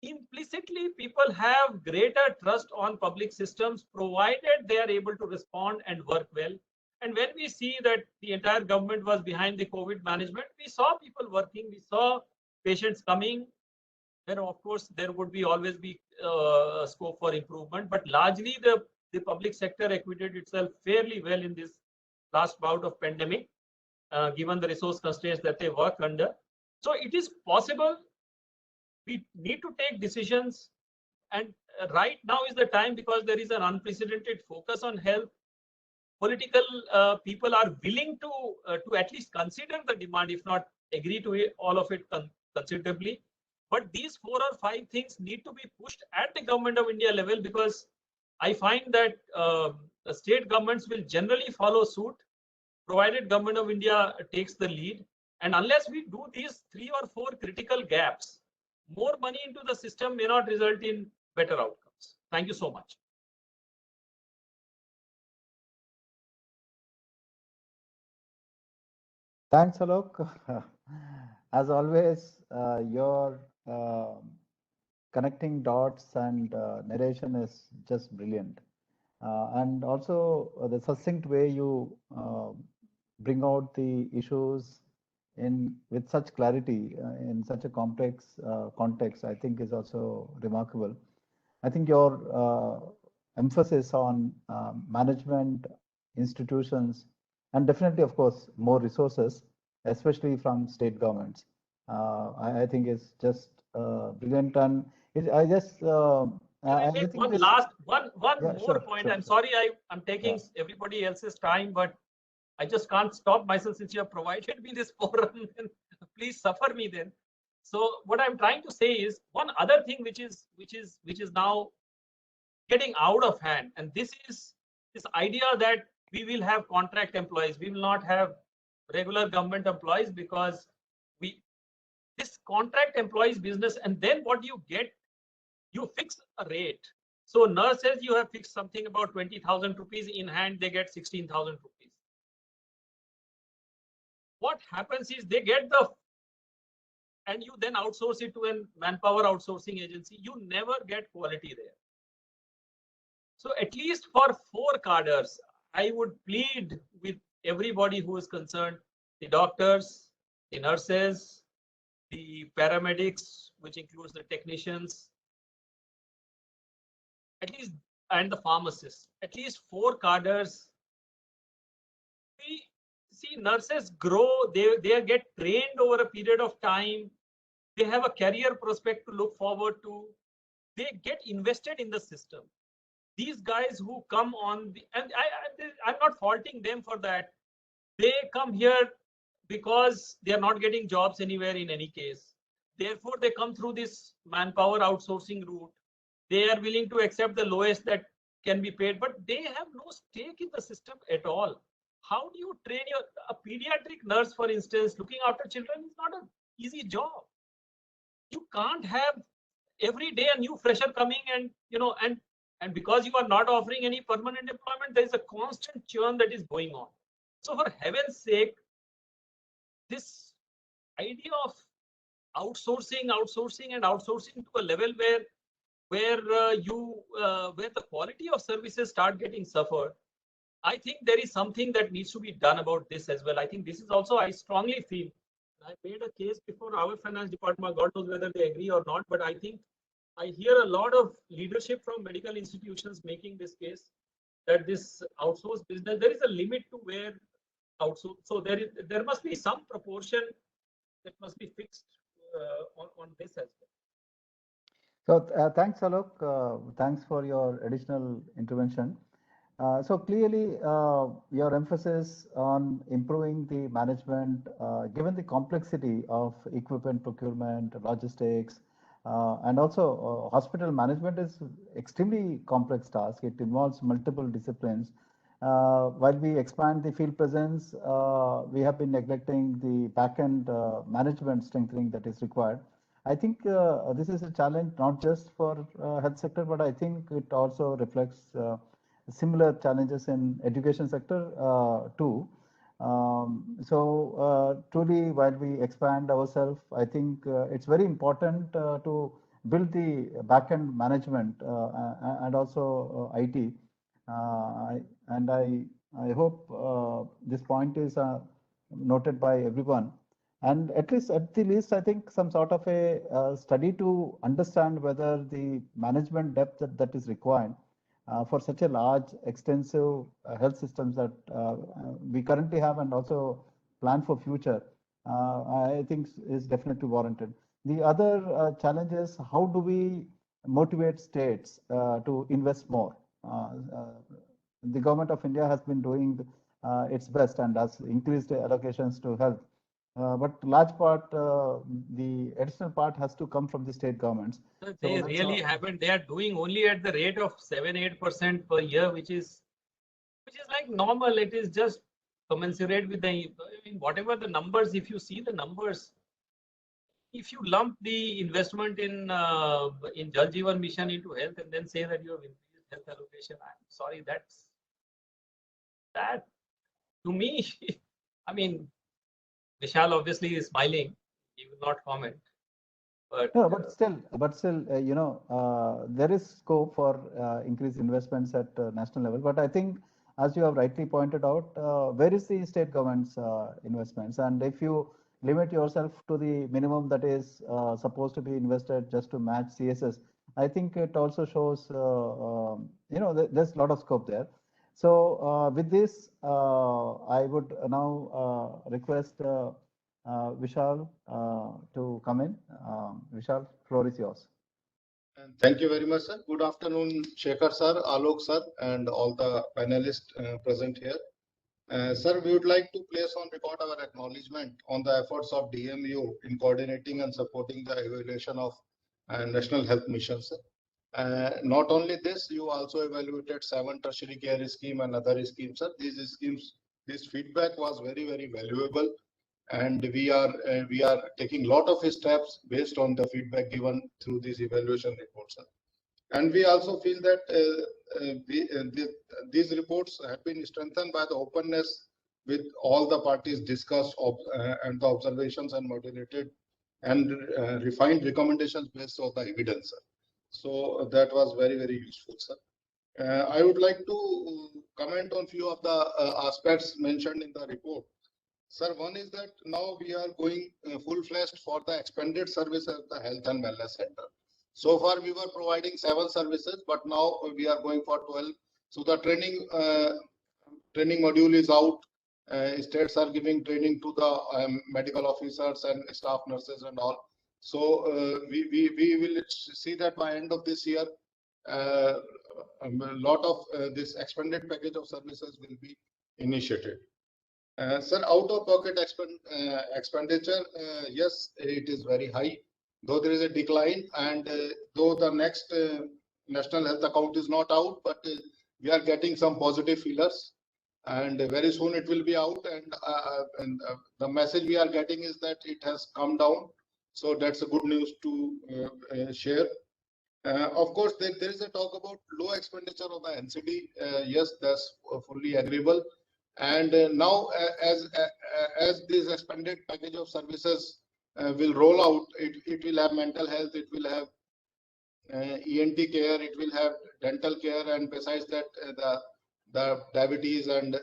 implicitly people have greater trust on public systems provided they are able to respond and work well. And when we see that the entire government was behind the COVID management, we saw people working, we saw patients coming. Then of course there would be always be scope for improvement, but largely the public sector acquitted itself fairly well in this last bout of pandemic, given the resource constraints that they work under. So it is possible. We need to take decisions, and right now is the time, because there is an unprecedented focus on health. Political people are willing to at least consider the demand, if not agree to it, all of it considerably. But these 4 or 5 things need to be pushed at the Government of India level, because I find that the state governments will generally follow suit, provided Government of India takes the lead. And unless we do these 3 or 4 critical gaps, more money into the system may not result in better outcomes. Thank you so much. Thanks, Alok. As always, your connecting dots and narration is just brilliant. And also the succinct way you bring out the issues with such clarity in such a complex context, I think is also remarkable. I think your emphasis on management, institutions, and definitely, of course, more resources, especially from state governments, I think is just brilliant. And I just I think one more sure, point. sure, I'm sure. sorry I'm taking everybody else's time, but I just can't stop myself since you have provided me this forum. Please suffer me then. So what I'm trying to say is one other thing which is now getting out of hand, and this is this idea that we will have contract employees, we will not have regular government employees, because this contract employees business, and then what you get, you fix a rate. So nurses, you have fixed something about 20,000 rupees, in hand they get 16,000 rupees. What happens is they get and you then outsource it to a manpower outsourcing agency. You never get quality there. So at least for 4 cadres, I would plead with everybody who is concerned, the doctors, the nurses, the paramedics, which includes the technicians, at least, and the pharmacists, at least 4 cadres. We see nurses grow, they get trained over a period of time. They have a career prospect to look forward to. They get invested in the system. These guys who come on, and I'm not faulting them for that. They come here because they are not getting jobs anywhere in any case. Therefore, they come through this manpower outsourcing route. They are willing to accept the lowest that can be paid, but they have no stake in the system at all. How do you train a pediatric nurse, for instance, looking after children is not an easy job. You can't have every day a new fresher coming, and and because you are not offering any permanent employment, there is a constant churn that is going on. So for heaven's sake, this idea of outsourcing to a level where the quality of services start getting suffered, I think there is something that needs to be done about this as well. I think this is also, I strongly feel, I made a case before our finance department, God knows whether they agree or not, but I think I hear a lot of leadership from medical institutions making this case that this outsourced business, there is a limit to where outsource. So there must be some proportion that must be fixed on this as well. So thanks, Alok. Thanks for your additional intervention. So clearly, your emphasis on improving the management, given the complexity of equipment procurement, logistics, and also hospital management is extremely complex task. It involves multiple disciplines. While we expand the field presence, we have been neglecting the back-end management strengthening that is required. I think this is a challenge not just for health sector, but I think it also reflects similar challenges in education sector too. Truly, while we expand ourselves, I think it's very important to build the back-end management and also IT. And I hope this point is noted by everyone. And at the least, I think some sort of a study to understand whether the management depth that is required for such a large, extensive health systems that we currently have and also plan for future, I think is definitely warranted. The other challenge is how do we motivate states to invest more? The government of India has been doing its best and has increased allocations to health. But large part, the additional part has to come from the state governments. They really haven't. They are doing only at the rate of 7-8% per year, which is like normal. It is just commensurate with the, I mean, whatever the numbers. If you see the numbers, if you lump the investment in Jal Jeevan Mission into health and then say that you have increased health allocation, I'm sorry, that to me, I mean, Vishal obviously is smiling. He will not comment. But no, but still, there is scope for increased investments at national level. But I think, as you have rightly pointed out, where is the state government's investments? And if you limit yourself to the minimum that is supposed to be invested just to match CSS, I think it also shows, there's a lot of scope there. So with this, I would now request Vishal to come in. Vishal, floor is yours. And thank you very much, sir. Good afternoon, Shekhar sir, Alok sir, and all the panelists present here. Sir, we would like to place on record our acknowledgement on the efforts of DMEO in coordinating and supporting the evaluation of National Health Mission, sir. Not only this, you also evaluated 7 tertiary care scheme and other schemes, sir. These schemes, this feedback was very, very valuable. And we are taking a lot of steps based on the feedback given through these evaluation reports. And we also feel that these reports have been strengthened by the openness with all the parties discussed and the observations and moderated and refined recommendations based on the evidence. Sir. So that was very, very useful, sir. I would like to comment on few of the aspects mentioned in the report. Sir, one is that now we are going full-fledged for the expanded service at the Health and Wellness Center. So far, we were providing 7 services, but now we are going for 12. So the training module is out. States are giving training to the medical officers and staff nurses and all. So we will see that by end of this year, a lot of this expanded package of services will be initiated. Sir, out-of-pocket expenditure, yes, it is very high, though there is a decline, and though the next national health account is not out, but we are getting some positive feelers, and very soon it will be out. And the message we are getting is that it has come down, so that's a good news to share. Of course, there is a talk about low expenditure of the NCD. Yes, that's fully agreeable. And now, as this expanded package of services will roll out, it will have mental health, it will have ENT care, it will have dental care, and besides that, the diabetes and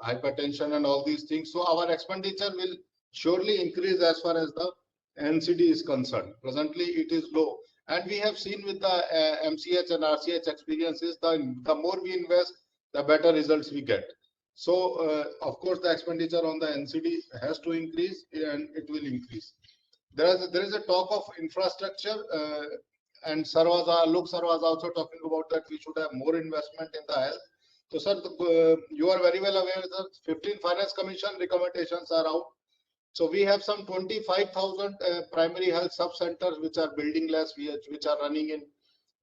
hypertension and all these things. So our expenditure will surely increase as far as the NCD is concerned. Presently, it is low. And we have seen with the MCH and RCH experiences, the more we invest, the better results we get. So, of course, the expenditure on the NCD has to increase, and it will increase. There is a talk of infrastructure, and Alok sir was also talking about that we should have more investment in the health. So, sir, you are very well aware that 15 Finance Commission recommendations are out. So, we have some 25,000 primary health sub-centers which are buildingless, which are running in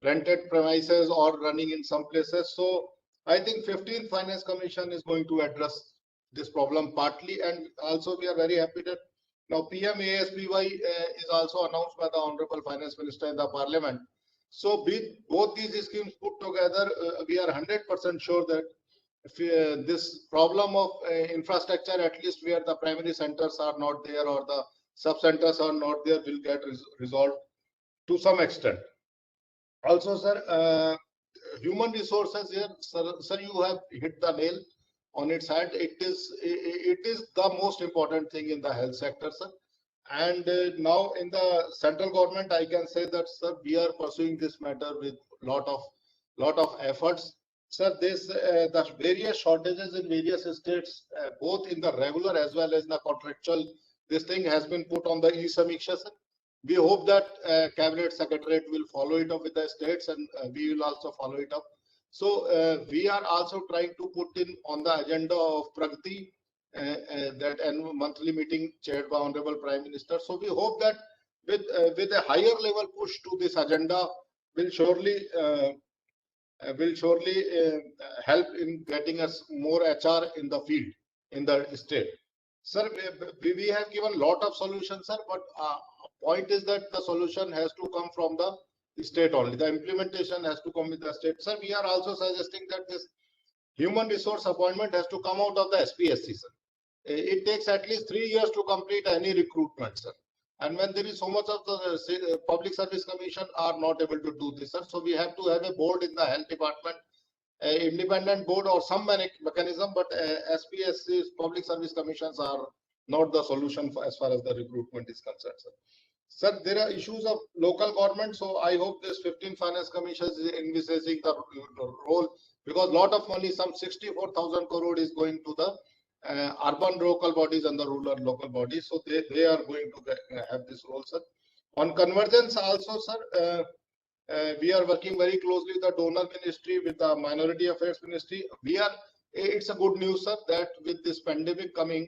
rented premises or running in some places. So, I think 15th Finance Commission is going to address this problem partly, and also we are very happy that Now, PMASBY is also announced by the Honorable Finance Minister in the Parliament. So, both these schemes put together, we are 100% sure that if, this problem of infrastructure, at least where the primary centers are not there or the sub-centers are not there, will get resolved to some extent. Also, sir, human resources here, sir, you have hit the nail on its head. It is the most important thing in the health sector, sir. And now in the central government, I can say that, sir, we are pursuing this matter with lot of efforts. Sir, the various shortages in various states, both in the regular as well as the contractual, this thing has been put on the e-Samiksha, sir. We hope that Cabinet Secretariat will follow it up with the states, and we will also follow it up. So we are also trying to put in on the agenda of Pragati, that annual monthly meeting chaired by Honorable Prime Minister. So we hope that with a higher level push to this agenda will surely help in getting us more HR in the field in the state. Sir, we have given lot of solutions, sir, but point is that the solution has to come from the state only. The implementation has to come with the state. Sir, we are also suggesting that this human resource appointment has to come out of the SPSC, sir. It takes at least 3 years to complete any recruitment, sir. And when there is so much of the Public Service Commission are not able to do this, sir. So we have to have a board in the health department, independent board or some mechanism, but SPSC's Public Service Commissions are not the solution as far as the recruitment is concerned, sir. Sir, there are issues of local government, so I hope this 15 finance commission is envisaging the role, because lot of money, some 64,000 crore is going to the urban local bodies and the rural local bodies, so they are going to have this role, sir. On convergence also, sir, we are working very closely with the donor ministry, with the minority affairs ministry. It's a good news, sir, that with this pandemic coming,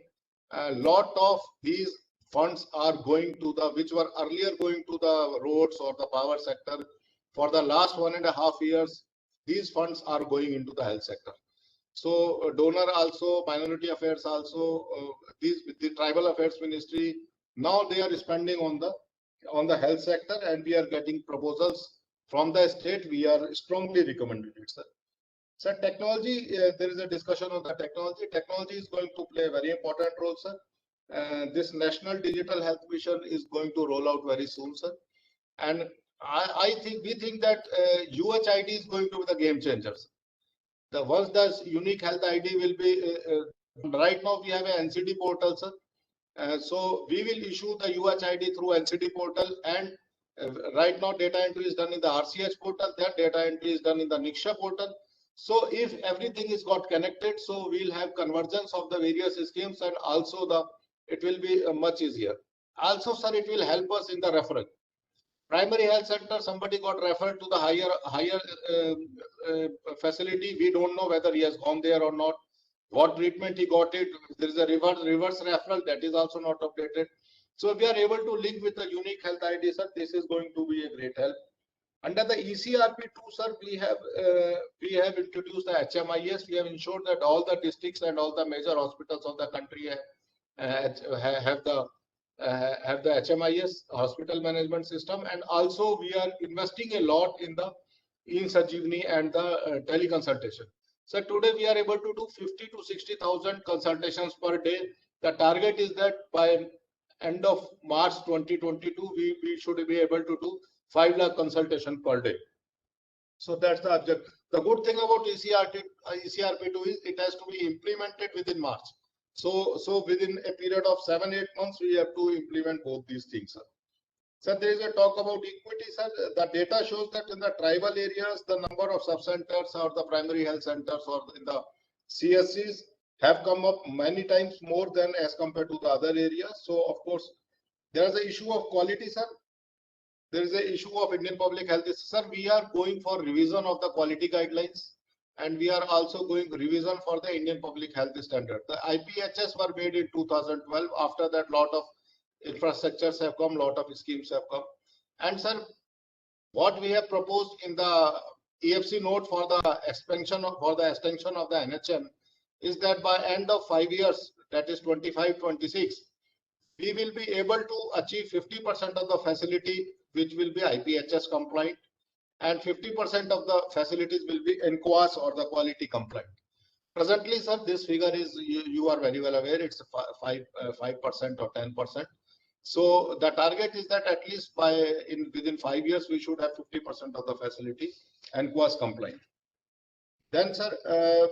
a lot of these funds are going to which were earlier going to the roads or the power sector. For the last 1.5 years, these funds are going into the health sector. So donor also, minority affairs also, the tribal affairs ministry, now they are spending on the health sector, and we are getting proposals from the state. We are strongly recommending it, sir. Sir, technology, there is a discussion on the technology. Technology is going to play a very important role, sir. This National Digital Health Mission is going to roll out very soon, sir. And we think that UHID is going to be the game changer, sir. Once the unique health ID will be, right now we have an NCD portal, sir. So we will issue the UHID through NCD portal, and right now data entry is done in the RCH portal, that data entry is done in the NICSHA portal. So if everything is got connected, so we'll have convergence of the various schemes, and also it will be much easier. Also, sir, it will help us in the referral. Primary health center, somebody got referred to the higher facility. We don't know whether he has gone there or not, what treatment he got it. There is a reverse referral that is also not updated. So we are able to link with the unique health ID, sir. This is going to be a great help. Under the ECRP2, sir, we have introduced the HMIS. We have ensured that all the districts and all the major hospitals of the country have the HMIS, hospital management system, and also we are investing a lot in the e-Sanjeevani and the teleconsultation. So today we are able to do 50 to 60,000 consultations per day. The target is that by end of March 2022, we should be able to do 5 lakh consultation per day. So that's the objective. The good thing about ECRP2 is it has to be implemented within March. So within a period of 7-8 months, we have to implement both these things, sir. Sir, there is a talk about equity, sir. The data shows that in the tribal areas, the number of sub-centers or the primary health centers or in the CSCs have come up many times more than as compared to the other areas. So, of course, there is an issue of quality, sir. There is an issue of Indian public health. Sir, we are going for revision of the quality guidelines, and we are also going revision for the Indian public health standard. The IPHS were made in 2012. After that, lot of infrastructures have come, lot of schemes have come. And sir, what we have proposed in the EFC note for the extension of the NHM is that by end of 5 years, that is 25-26, we will be able to achieve 50% of the facility which will be IPHS compliant, and 50% of the facilities will be NQAS or the quality compliant. Presently, sir, this figure is, you are very well aware, it's 5% or 10%. So the target is that at least within 5 years, we should have 50% of the facility NQAS compliant. Then, sir,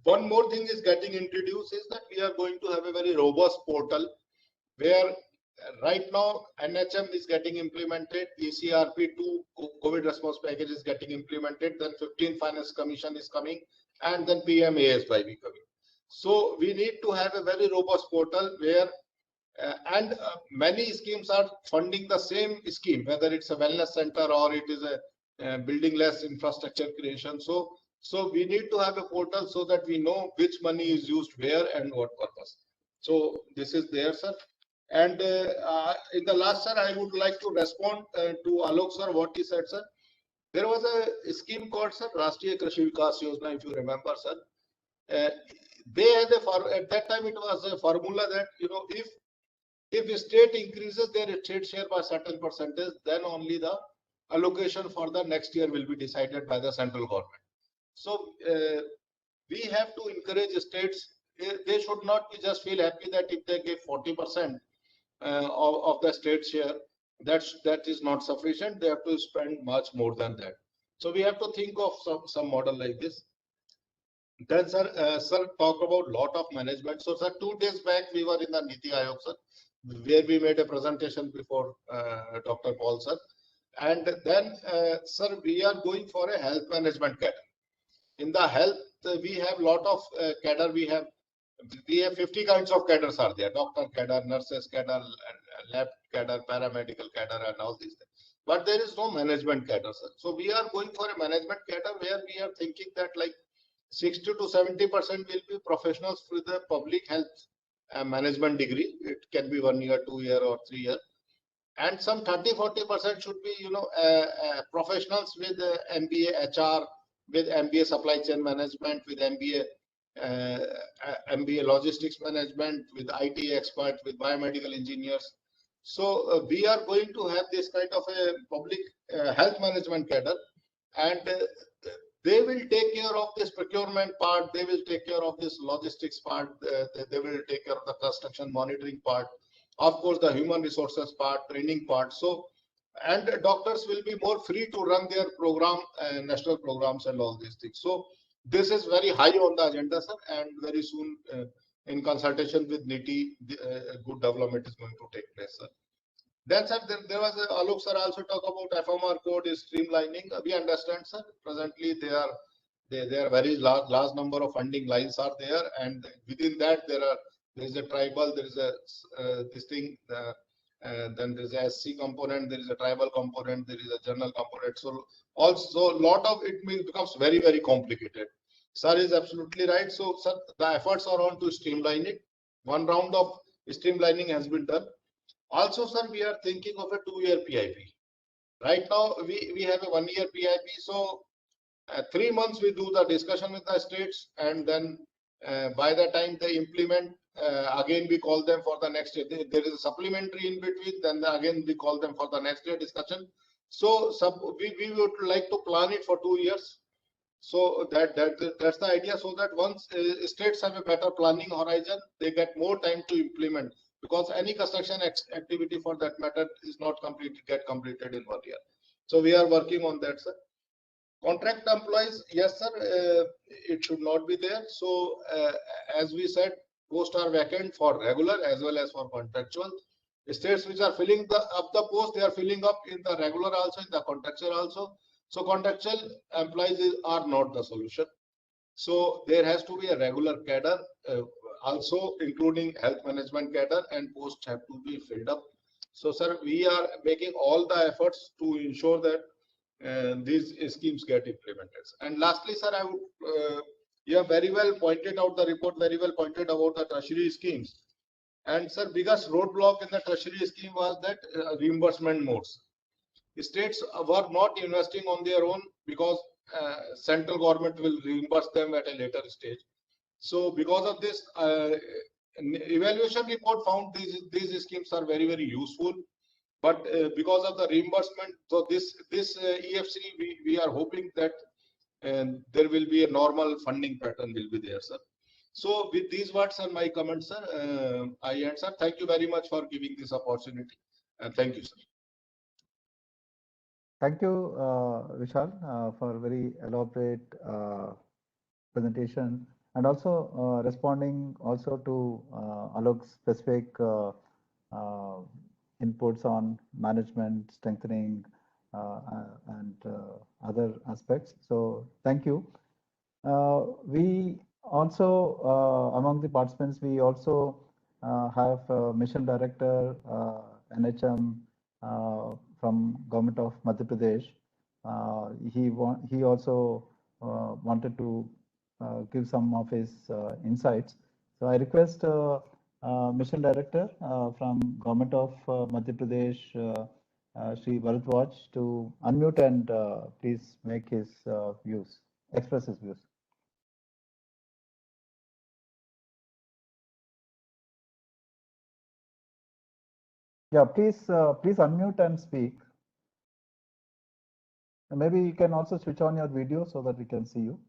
one more thing is getting introduced is that we are going to have a very robust portal where right now NHM is getting implemented, ECRP2 COVID response package is getting implemented, then 15th Finance Commission is coming, and then PMAS by coming. So we need to have a very robust portal where many schemes are funding the same scheme, whether it's a wellness center or it is a building less infrastructure creation. So we need to have a portal so that we know which money is used where and what purpose. So this is there, sir. And in the last, sir, I would like to respond to Alok, sir, what he said, sir. There was a scheme called, sir, Rashtriya Krishi Vikas Yojana, if you remember, sir. They had at that time it was a formula that, you know, if a state increases their state share by certain percentage, then only the allocation for the next year will be decided by the central government. So we have to encourage states. They should not just feel happy that if they give 40% of the state share, that is not sufficient. They have to spend much more than that. So we have to think of some model like this. Then, sir, talk about lot of management. So, sir, 2 days back we were in the Niti Aayog, sir, where we made a presentation before Dr. Paul, sir. And then, sir, we are going for a health management cadre. In the health, we have lot of cadre. We have 50 kinds of cadres are there: doctor cadre, nurses cadre, lab cadre, paramedical cadre, and all these things. But there is no management cadre, sir. So we are going for a management cadre where we are thinking that like 60 to 70% will be professionals with a public health management degree. It can be 1 year, 2 year, or 3 year, and some 30-40% should be, you know, professionals with MBA HR, with MBA supply chain management, with MBA logistics management, with IT expert, with biomedical engineers. So we are going to have this kind of a public health management cadre, and they will take care of this procurement part. They will take care of this logistics part. They will take care of the construction monitoring part. Of course, the human resources part, training part. So, and doctors will be more free to run their program, national programs and all these things. So this is very high on the agenda, sir, and very soon in consultation with NITI, good development is going to take place, sir. Then, sir, there was Alok, sir, also talk about FMR code is streamlining. We understand, sir. Presently, there are very large number of funding lines are there, and within that there is a tribal, there is a this thing. Then there is a SC component, there is a tribal component, there is a general component. So also a lot of it becomes very, very complicated. Sir is absolutely right. So, sir, the efforts are on to streamline it. One round of streamlining has been done. Also, sir, we are thinking of a 2-year PIP. Right now, we have a 1-year PIP. So 3 months we do the discussion with the states, and then by the time they implement, again we call them for the next year. There is a supplementary in between, then again we call them for the next year discussion. So we would like to plan it for 2 years. So that's the idea, so that once states have a better planning horizon, they get more time to implement, because any construction activity for that matter is not get completed in 1 year. So we are working on that, sir. Contract employees, yes, sir, it should not be there. So as we said, posts are vacant for regular as well as for contractual. States which are filling up the post, they are filling up in the regular also, in the contractual also. So contractual employees are not the solution. So there has to be a regular cadre, also including health management cadre, and posts have to be filled up. So, sir, we are making all the efforts to ensure that these schemes get implemented. And lastly, sir, I would you have very well pointed out, the report very well pointed about the tertiary schemes. And sir, biggest roadblock in the tertiary scheme was that reimbursement modes. States were not investing on their own because central government will reimburse them at a later stage. So because of this, evaluation report found these schemes are very, very useful. But because of the reimbursement, so this EFC, we are hoping that there will be a normal funding pattern will be there, sir. So with these words and my comments, sir, I answer. Thank you very much for giving this opportunity, and thank you, sir. Thank you, Vishal, for a very elaborate presentation, and also responding also to Alok's specific inputs on management, strengthening, and other aspects. So thank you. We also, among the participants, we also have Mission Director, NHM, from Government of Madhya Pradesh. He also wanted to give some of his insights. So I request Mission Director from Government of Madhya Pradesh, Shri Bharatwaj, to unmute and please make his views, express his views. Yeah, please unmute and speak. And maybe you can also switch on your video so that we can see you.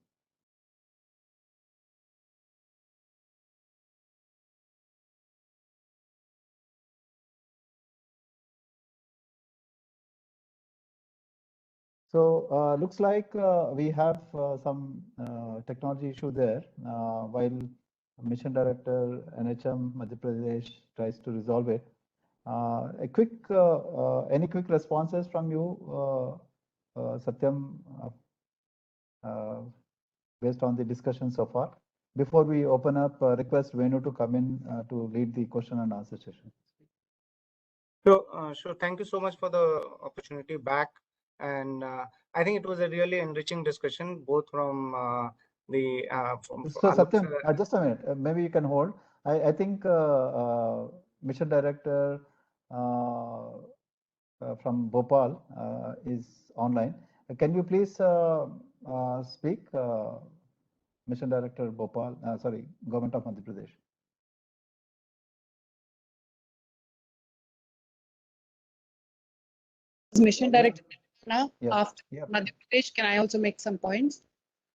So looks like we have some technology issue there while Mission Director NHM Madhya Pradesh tries to resolve it. Any quick responses from you, Satyam, based on the discussion so far, before we open up, request Venu to come in to lead the question and answer session. Sure. Thank you so much for the opportunity back. And I think it was a really enriching discussion, both from So Satyam, just a minute, maybe you can hold. I think Mission Director from Bhopal is online. Can you please speak, Mission Director Bhopal, sorry, Government of Madhya Pradesh. Mission Director now, Yeah. after Madhya Pradesh, can I also make some points?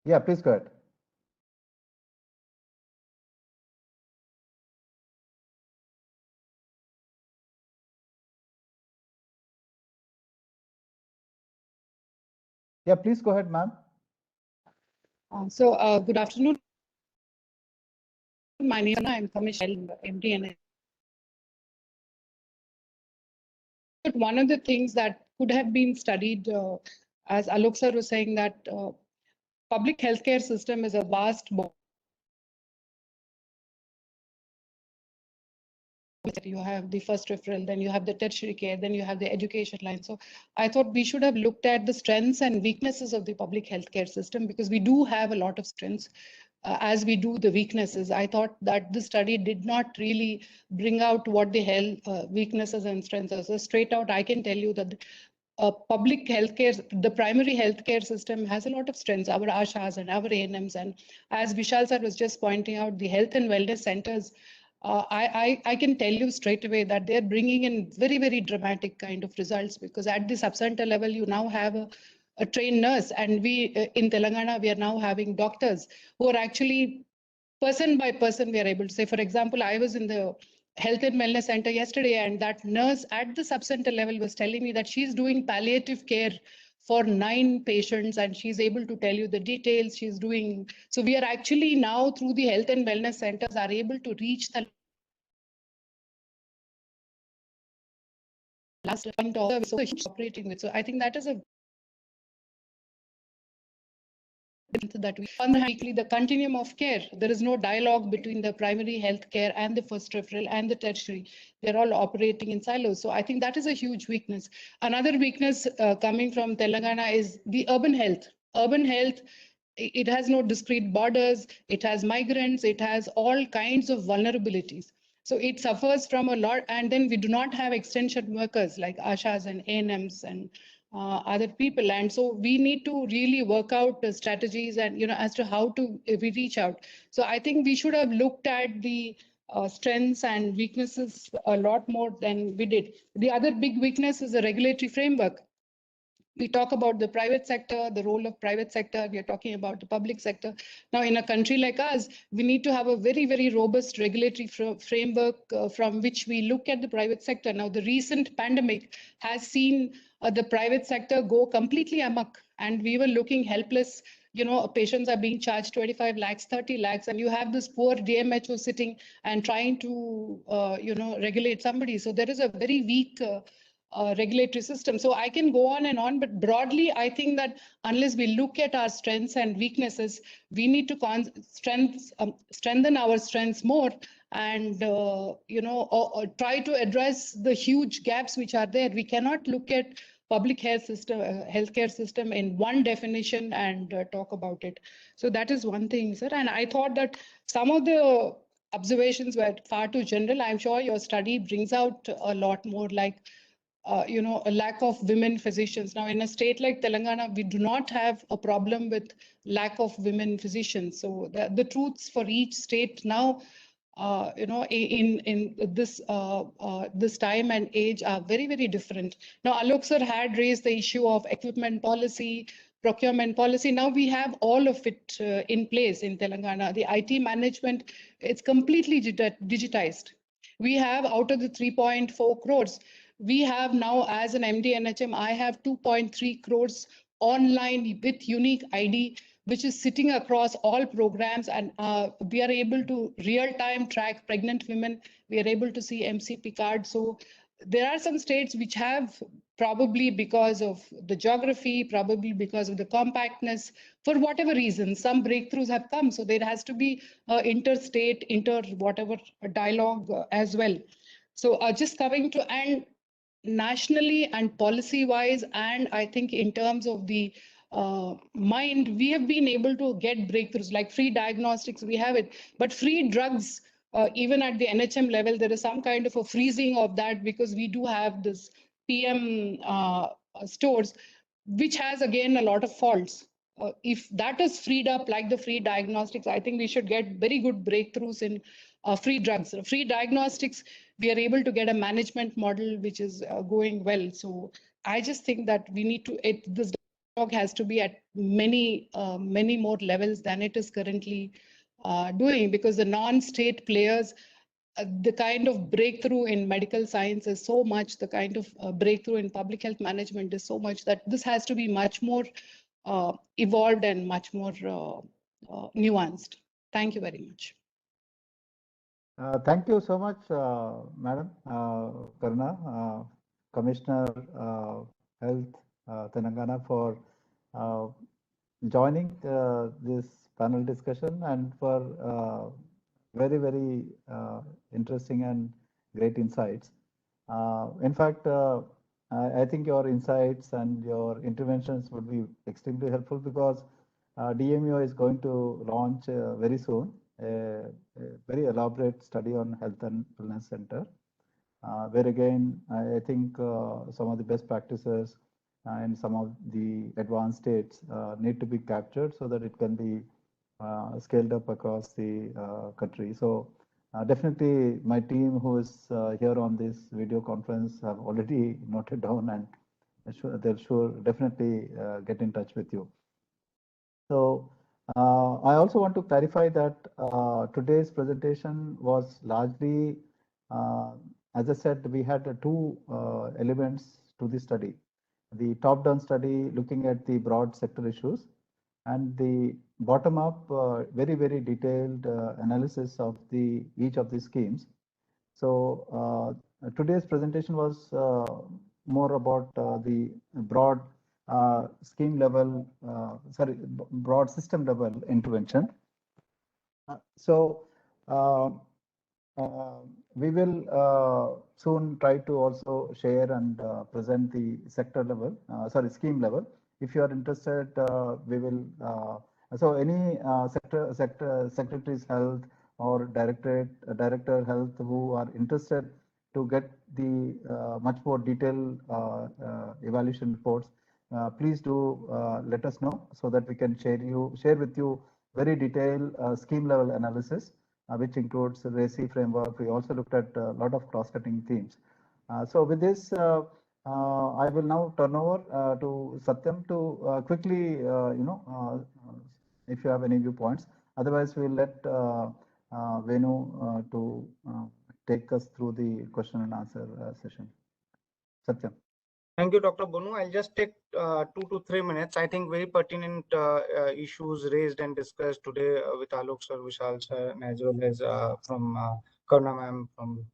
Yeah, please go ahead. Yeah, please go ahead, ma'am. Good afternoon. My name is I'm Commissioner MD and but one of the things that could have been studied, as Alok sir was saying, that public healthcare system is a vast body. You have the first referral, then you have the tertiary care, then you have the education line. So I thought we should have looked at the strengths and weaknesses of the public healthcare system, because we do have a lot of strengths as we do the weaknesses. I thought that the study did not really bring out what the weaknesses and strengths are. So straight out, I can tell you that public healthcare, the primary healthcare system has a lot of strengths, our ASHAs and our ANMs. And as Vishal sir was just pointing out, the health and wellness centers, I can tell you straight away that they're bringing in very, very dramatic kind of results, because at the sub-center level, you now have a trained nurse, and we in Telangana, we are now having doctors who are actually person by person, we are able to say. For example, I was in the health and wellness center yesterday, and that nurse at the sub-center level was telling me that she's doing palliative care for 9 patients, and she's able to tell you the details she's doing. So we are actually now, through the health and wellness centers, are able to reach the last point of service operating with. So I think that is a that we weekly the continuum of care. There is no dialogue between the primary health care and the first referral and the tertiary. They're all operating in silos. So I think that is a huge weakness. Another weakness coming from Telangana is the urban health. Urban health, it has no discrete borders, it has migrants, it has all kinds of vulnerabilities. So it suffers from a lot, and then we do not have extension workers like ASHAs and ANMs and other people. And so we need to really work out the strategies and, as to how to we reach out. So I think we should have looked at the strengths and weaknesses a lot more than we did. The other big weakness is the regulatory framework. We talk about the private sector, the role of private sector, we are talking about the public sector. Now, in a country like us, we need to have a very, very robust regulatory framework from which we look at the private sector. Now, the recent pandemic has seen the private sector go completely amok, and we were looking helpless. You know, patients are being charged 25 lakhs, 30 lakhs, and you have this poor DMHO sitting and trying to, regulate somebody. So there is a very weak regulatory system. So I can go on and on, but broadly, I think that unless we look at our strengths and weaknesses, we need to strengthen our strengths more and try to address the huge gaps which are there. We cannot look at public health system, healthcare system in one definition and talk about it. So that is one thing, sir. And I thought that some of the observations were far too general. I'm sure your study brings out a lot more, like a lack of women physicians. Now, in a state like Telangana, we do not have a problem with lack of women physicians. So the truths for each state now, in this time and age are very, very different. Now, Alok sir had raised the issue of equipment policy, procurement policy. Now we have all of it in place in Telangana. The IT management, it's completely digitized. We have, out of the 3.4 crores, we have now, as an MD NHM, I have 2.3 crores online with unique ID, which is sitting across all programs, and we are able to real-time track pregnant women. We are able to see MCP cards. So there are some states which have, probably because of the geography, probably because of the compactness, for whatever reason, some breakthroughs have come. So there has to be interstate, whatever dialogue as well. So just coming to, and nationally and policy wise, and I think in terms of the mind, we have been able to get breakthroughs like free diagnostics, we have it, but free drugs, even at the NHM level, there is some kind of a freezing of that, because we do have this PM stores, which has again a lot of faults. If that is freed up, like the free diagnostics, I think we should get very good breakthroughs in free drugs. Free diagnostics, we are able to get a management model which is going well. So I just think that we need to, this dialogue has to be at many more levels than it is currently doing, because the non-state players, the kind of breakthrough in medical science is so much, the kind of breakthrough in public health management is so much, that this has to be much more evolved and much more nuanced. Thank you very much. Thank you so much, Madam Karuna, Commissioner Health Telangana, for joining this panel discussion and for very, very interesting and great insights. In fact, I think your insights and your interventions would be extremely helpful, because DMEO is going to launch very soon a very elaborate study on health and wellness center, where again, I think some of the best practices and some of the advanced states need to be captured so that it can be scaled up across the country. So definitely my team who is here on this video conference have already noted down, and they'll definitely get in touch with you. So I also want to clarify that today's presentation was largely, as I said, we had two elements to the study. The top-down study looking at the broad sector issues, and the bottom-up, very, very detailed analysis of each of the schemes. So today's presentation was more about the broad scheme level, broad system level intervention. We will soon try to also share and present the sector level, scheme level. If you are interested, we will. So any secretary's health or director health who are interested to get the much more detailed evaluation reports, please do let us know so that we can share with you very detailed scheme level analysis which includes the RACI framework. We also looked at a lot of cross-cutting themes. So with this, I will now turn over to Satyam to quickly, if you have any viewpoints. Otherwise, we'll let Venu to take us through the question and answer session. Satyam. Thank you, Dr. Bonu. I'll just take 2 to 3 minutes. I think very pertinent issues raised and discussed today with Alok sir, Vishal sir, as well as from Karuna ma'am from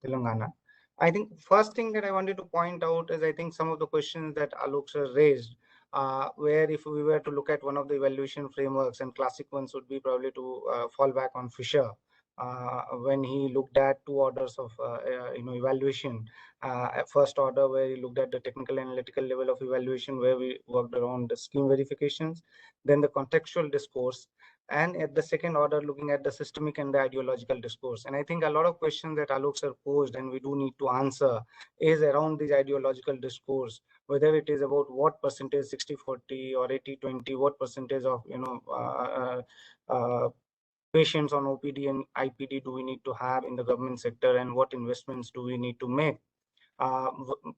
Telangana. I think first thing that I wanted to point out is I think some of the questions that Alok sir raised, where if we were to look at one of the evaluation frameworks, and classic ones would be probably to fall back on Fisher. When he looked at 2 orders of evaluation, at first order where he looked at the technical analytical level of evaluation, where we worked around the scheme verifications, then the contextual discourse, and at the second order looking at the systemic and the ideological discourse. And I think a lot of questions that Alok sir posed and we do need to answer is around this ideological discourse, whether it is about what percentage 60-40 or 80-20, what percentage of patients on OPD and IPD do we need to have in the government sector, and what investments do we need to make,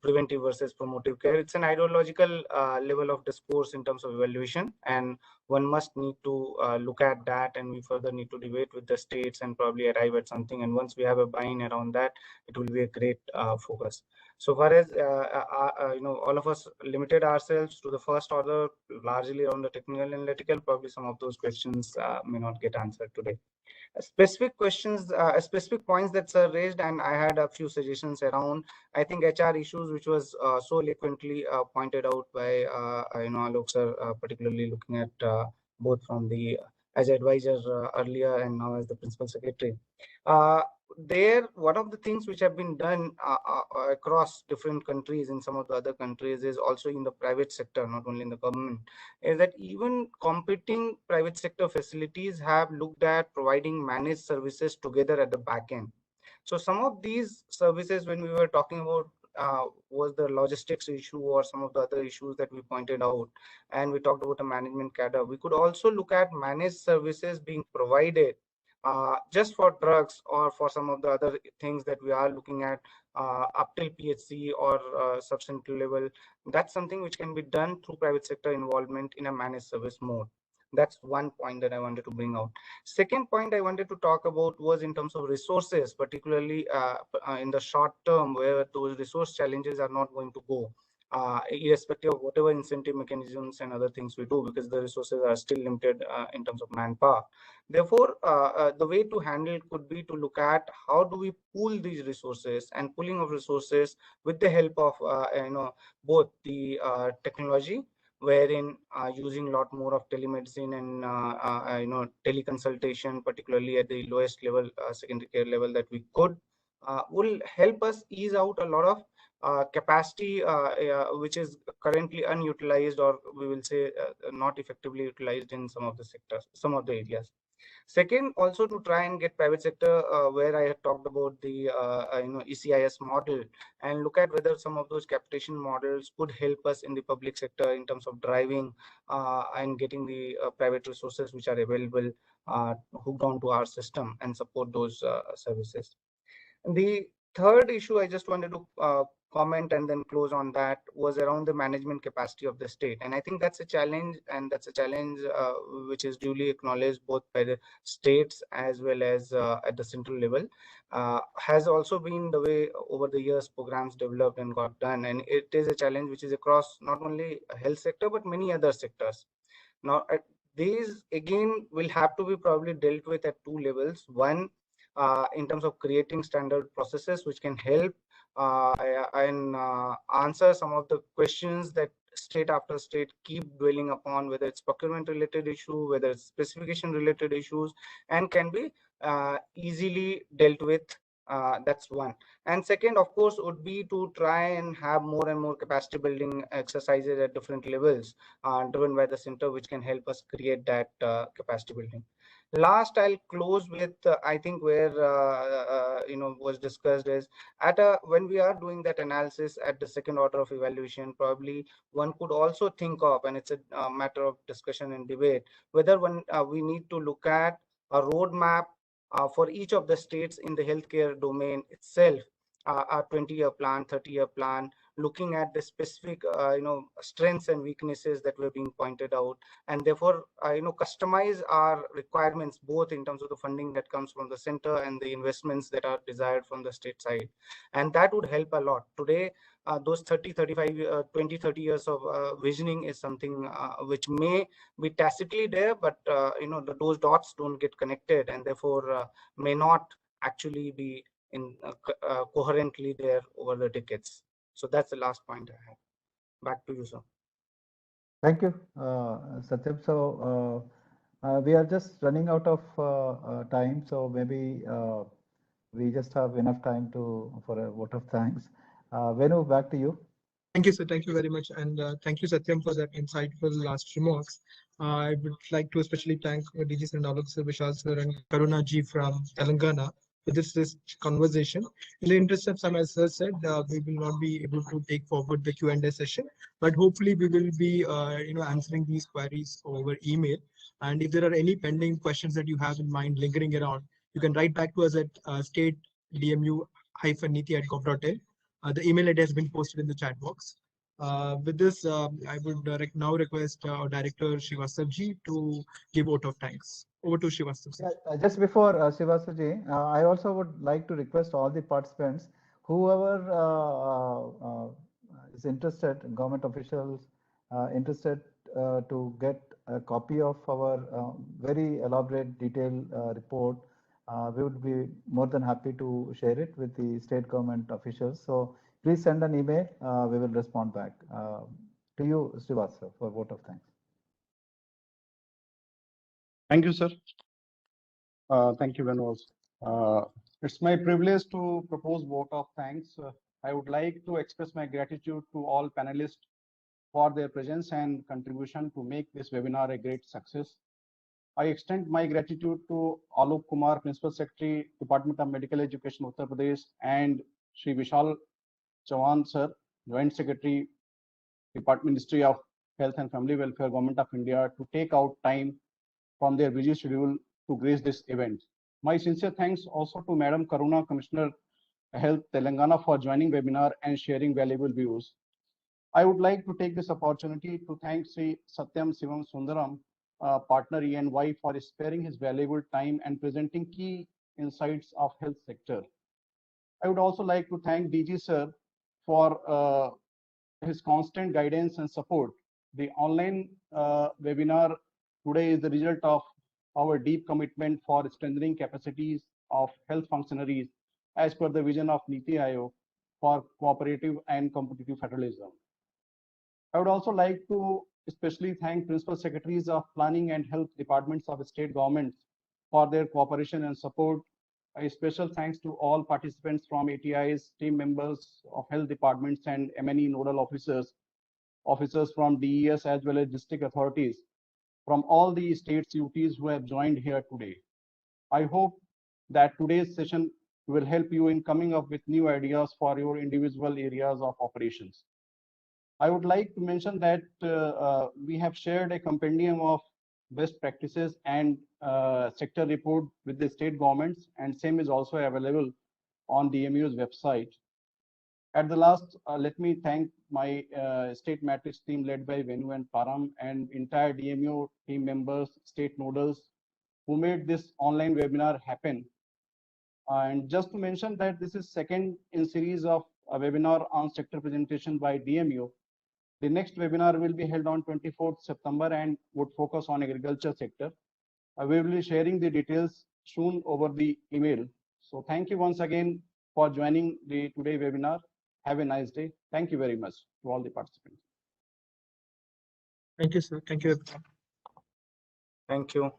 preventive versus promotive care. It's an ideological level of discourse in terms of evaluation, and one must need to look at that, and we further need to debate with the states and probably arrive at something. And once we have a buy-in around that, it will be a great focus. So far as all of us limited ourselves to the first order, largely around the technical analytical, probably some of those questions may not get answered today. Specific questions, specific points that sir raised, and I had a few suggestions around. I think HR issues, which was so eloquently pointed out by Alok sir, particularly looking at both from the as advisor earlier and now as the principal secretary. There, one of the things which have been done across different countries, in some of the other countries, is also in the private sector, not only in the government, is that even competing private sector facilities have looked at providing managed services together at the back end. So some of these services, when we were talking about was the logistics issue or some of the other issues that we pointed out, and we talked about the management cadre, we could also look at managed services being provided just for drugs or for some of the other things that we are looking at up till PHC or substantive level. That's something which can be done through private sector involvement in a managed service mode. That's one point that I wanted to bring out. Second point I wanted to talk about was in terms of resources, particularly in the short term, where those resource challenges are not going to go. Irrespective of whatever incentive mechanisms and other things we do, because the resources are still limited in terms of manpower. Therefore, the way to handle could be to look at how do we pool these resources, and pooling of resources with the help of both the technology, wherein using a lot more of telemedicine and teleconsultation, particularly at the lowest level, secondary care level, that we could will help us ease out a lot of capacity which is currently unutilized, or we will say not effectively utilized in some of the sectors, some of the areas. Second, also to try and get private sector, where I had talked about the ECIS model, and look at whether some of those capitation models could help us in the public sector in terms of driving and getting the private resources which are available hooked onto our system and support those services. The third issue I just wanted to comment and then close on that was around the management capacity of the state. And I think that's a challenge, and that's a challenge which is duly acknowledged both by the states as well as at the central level. Has also been the way over the years programs developed and got done. And it is a challenge which is across not only health sector, but many other sectors. Now, these again will have to be probably dealt with at 2 levels. One, in terms of creating standard processes which can help and answer some of the questions that state after state keep dwelling upon, whether it's procurement related issue, whether it's specification related issues, and can be easily dealt with. That's one. And second, of course, would be to try and have more and more capacity building exercises at different levels driven by the center, which can help us create that capacity building. Last, I'll close with I think where was discussed is at when we are doing that analysis at the second order of evaluation, probably one could also think of, and it's a matter of discussion and debate, whether we need to look at a roadmap for each of the states in the healthcare domain itself, a 20-year plan, 30-year plan, looking at the specific strengths and weaknesses that were being pointed out, and therefore customize our requirements both in terms of the funding that comes from the center and the investments that are desired from the state side. And that would help a lot. Today, those 30, 35, 20, 30 years of visioning is something which may be tacitly there, but those dots don't get connected, and therefore may not actually be in coherently there over the decades. So that's the last point I have. Back to you, sir. Thank you, Satyam. So we are just running out of time, so maybe we just have enough time for a vote of thanks. Venu, back to you. Thank you, sir. Thank you very much. And thank you, Satyam, for that insightful last remarks. I would like to especially thank DG Sir, Vishal Sir, and Karuna ji from Telangana for this conversation. In the interest of time, as Sir said, we will not be able to take forward the Q&A session, but hopefully we will be answering these queries over email. And if there are any pending questions that you have in mind lingering around, you can write back to us at state-dmu-niti@gov.in. The email ID has been posted in the chat box. With this, I would now request our director Srivastav ji to give vote of thanks. Over to Srivastav. Just before Srivastav ji, I also would like to request all the participants, whoever is interested, government officials interested to get a copy of our very elaborate detailed report. We would be more than happy to share it with the state government officials. So please send an email. We will respond back. To you, Srivastava, for vote of thanks. Thank you, sir. Thank you, Venu. It's my privilege to propose vote of thanks. I would like to express my gratitude to all panelists for their presence and contribution to make this webinar a great success. I extend my gratitude to Alok Kumar, Principal Secretary, Department of Medical Education, Uttar Pradesh, and Shri Vishal Chauhan, sir, Joint Secretary, Department Ministry of Health and Family Welfare, Government of India, to take out time from their busy schedule to grace this event. My sincere thanks also to Madam Karuna, Commissioner Health, Telangana, for joining webinar and sharing valuable views. I would like to take this opportunity to thank Sri Satyam Sivam Sundaram, partner ENY, for sparing his valuable time and presenting key insights of health sector. I would also like to thank DG sir for his constant guidance and support. The online webinar today is the result of our deep commitment for strengthening capacities of health functionaries as per the vision of Niti Aayog for cooperative and competitive federalism. I would also like to especially thank Principal Secretaries of Planning and Health Departments of state governments for their cooperation and support. A special thanks to all participants from ATIs, team members of health departments and MNE nodal officers from DES as well as district authorities from all the states UTs who have joined here today. I hope that today's session will help you in coming up with new ideas for your individual areas of operations. I would like to mention that we have shared a compendium of best practices and sector report with the state governments, and same is also available on DMEO's website. At the last, let me thank my state matrix team led by Venu and Param and entire DMEO team members, state nodals, who made this online webinar happen. And just to mention that this is second in series of a webinar on sector presentation by DMEO. The next webinar will be held on 24th September and would focus on agriculture sector. We will be sharing the details soon over the email. So thank you once again for joining the today webinar. Have a nice day. Thank you very much to all the participants. Thank you, sir. Thank you. Thank you.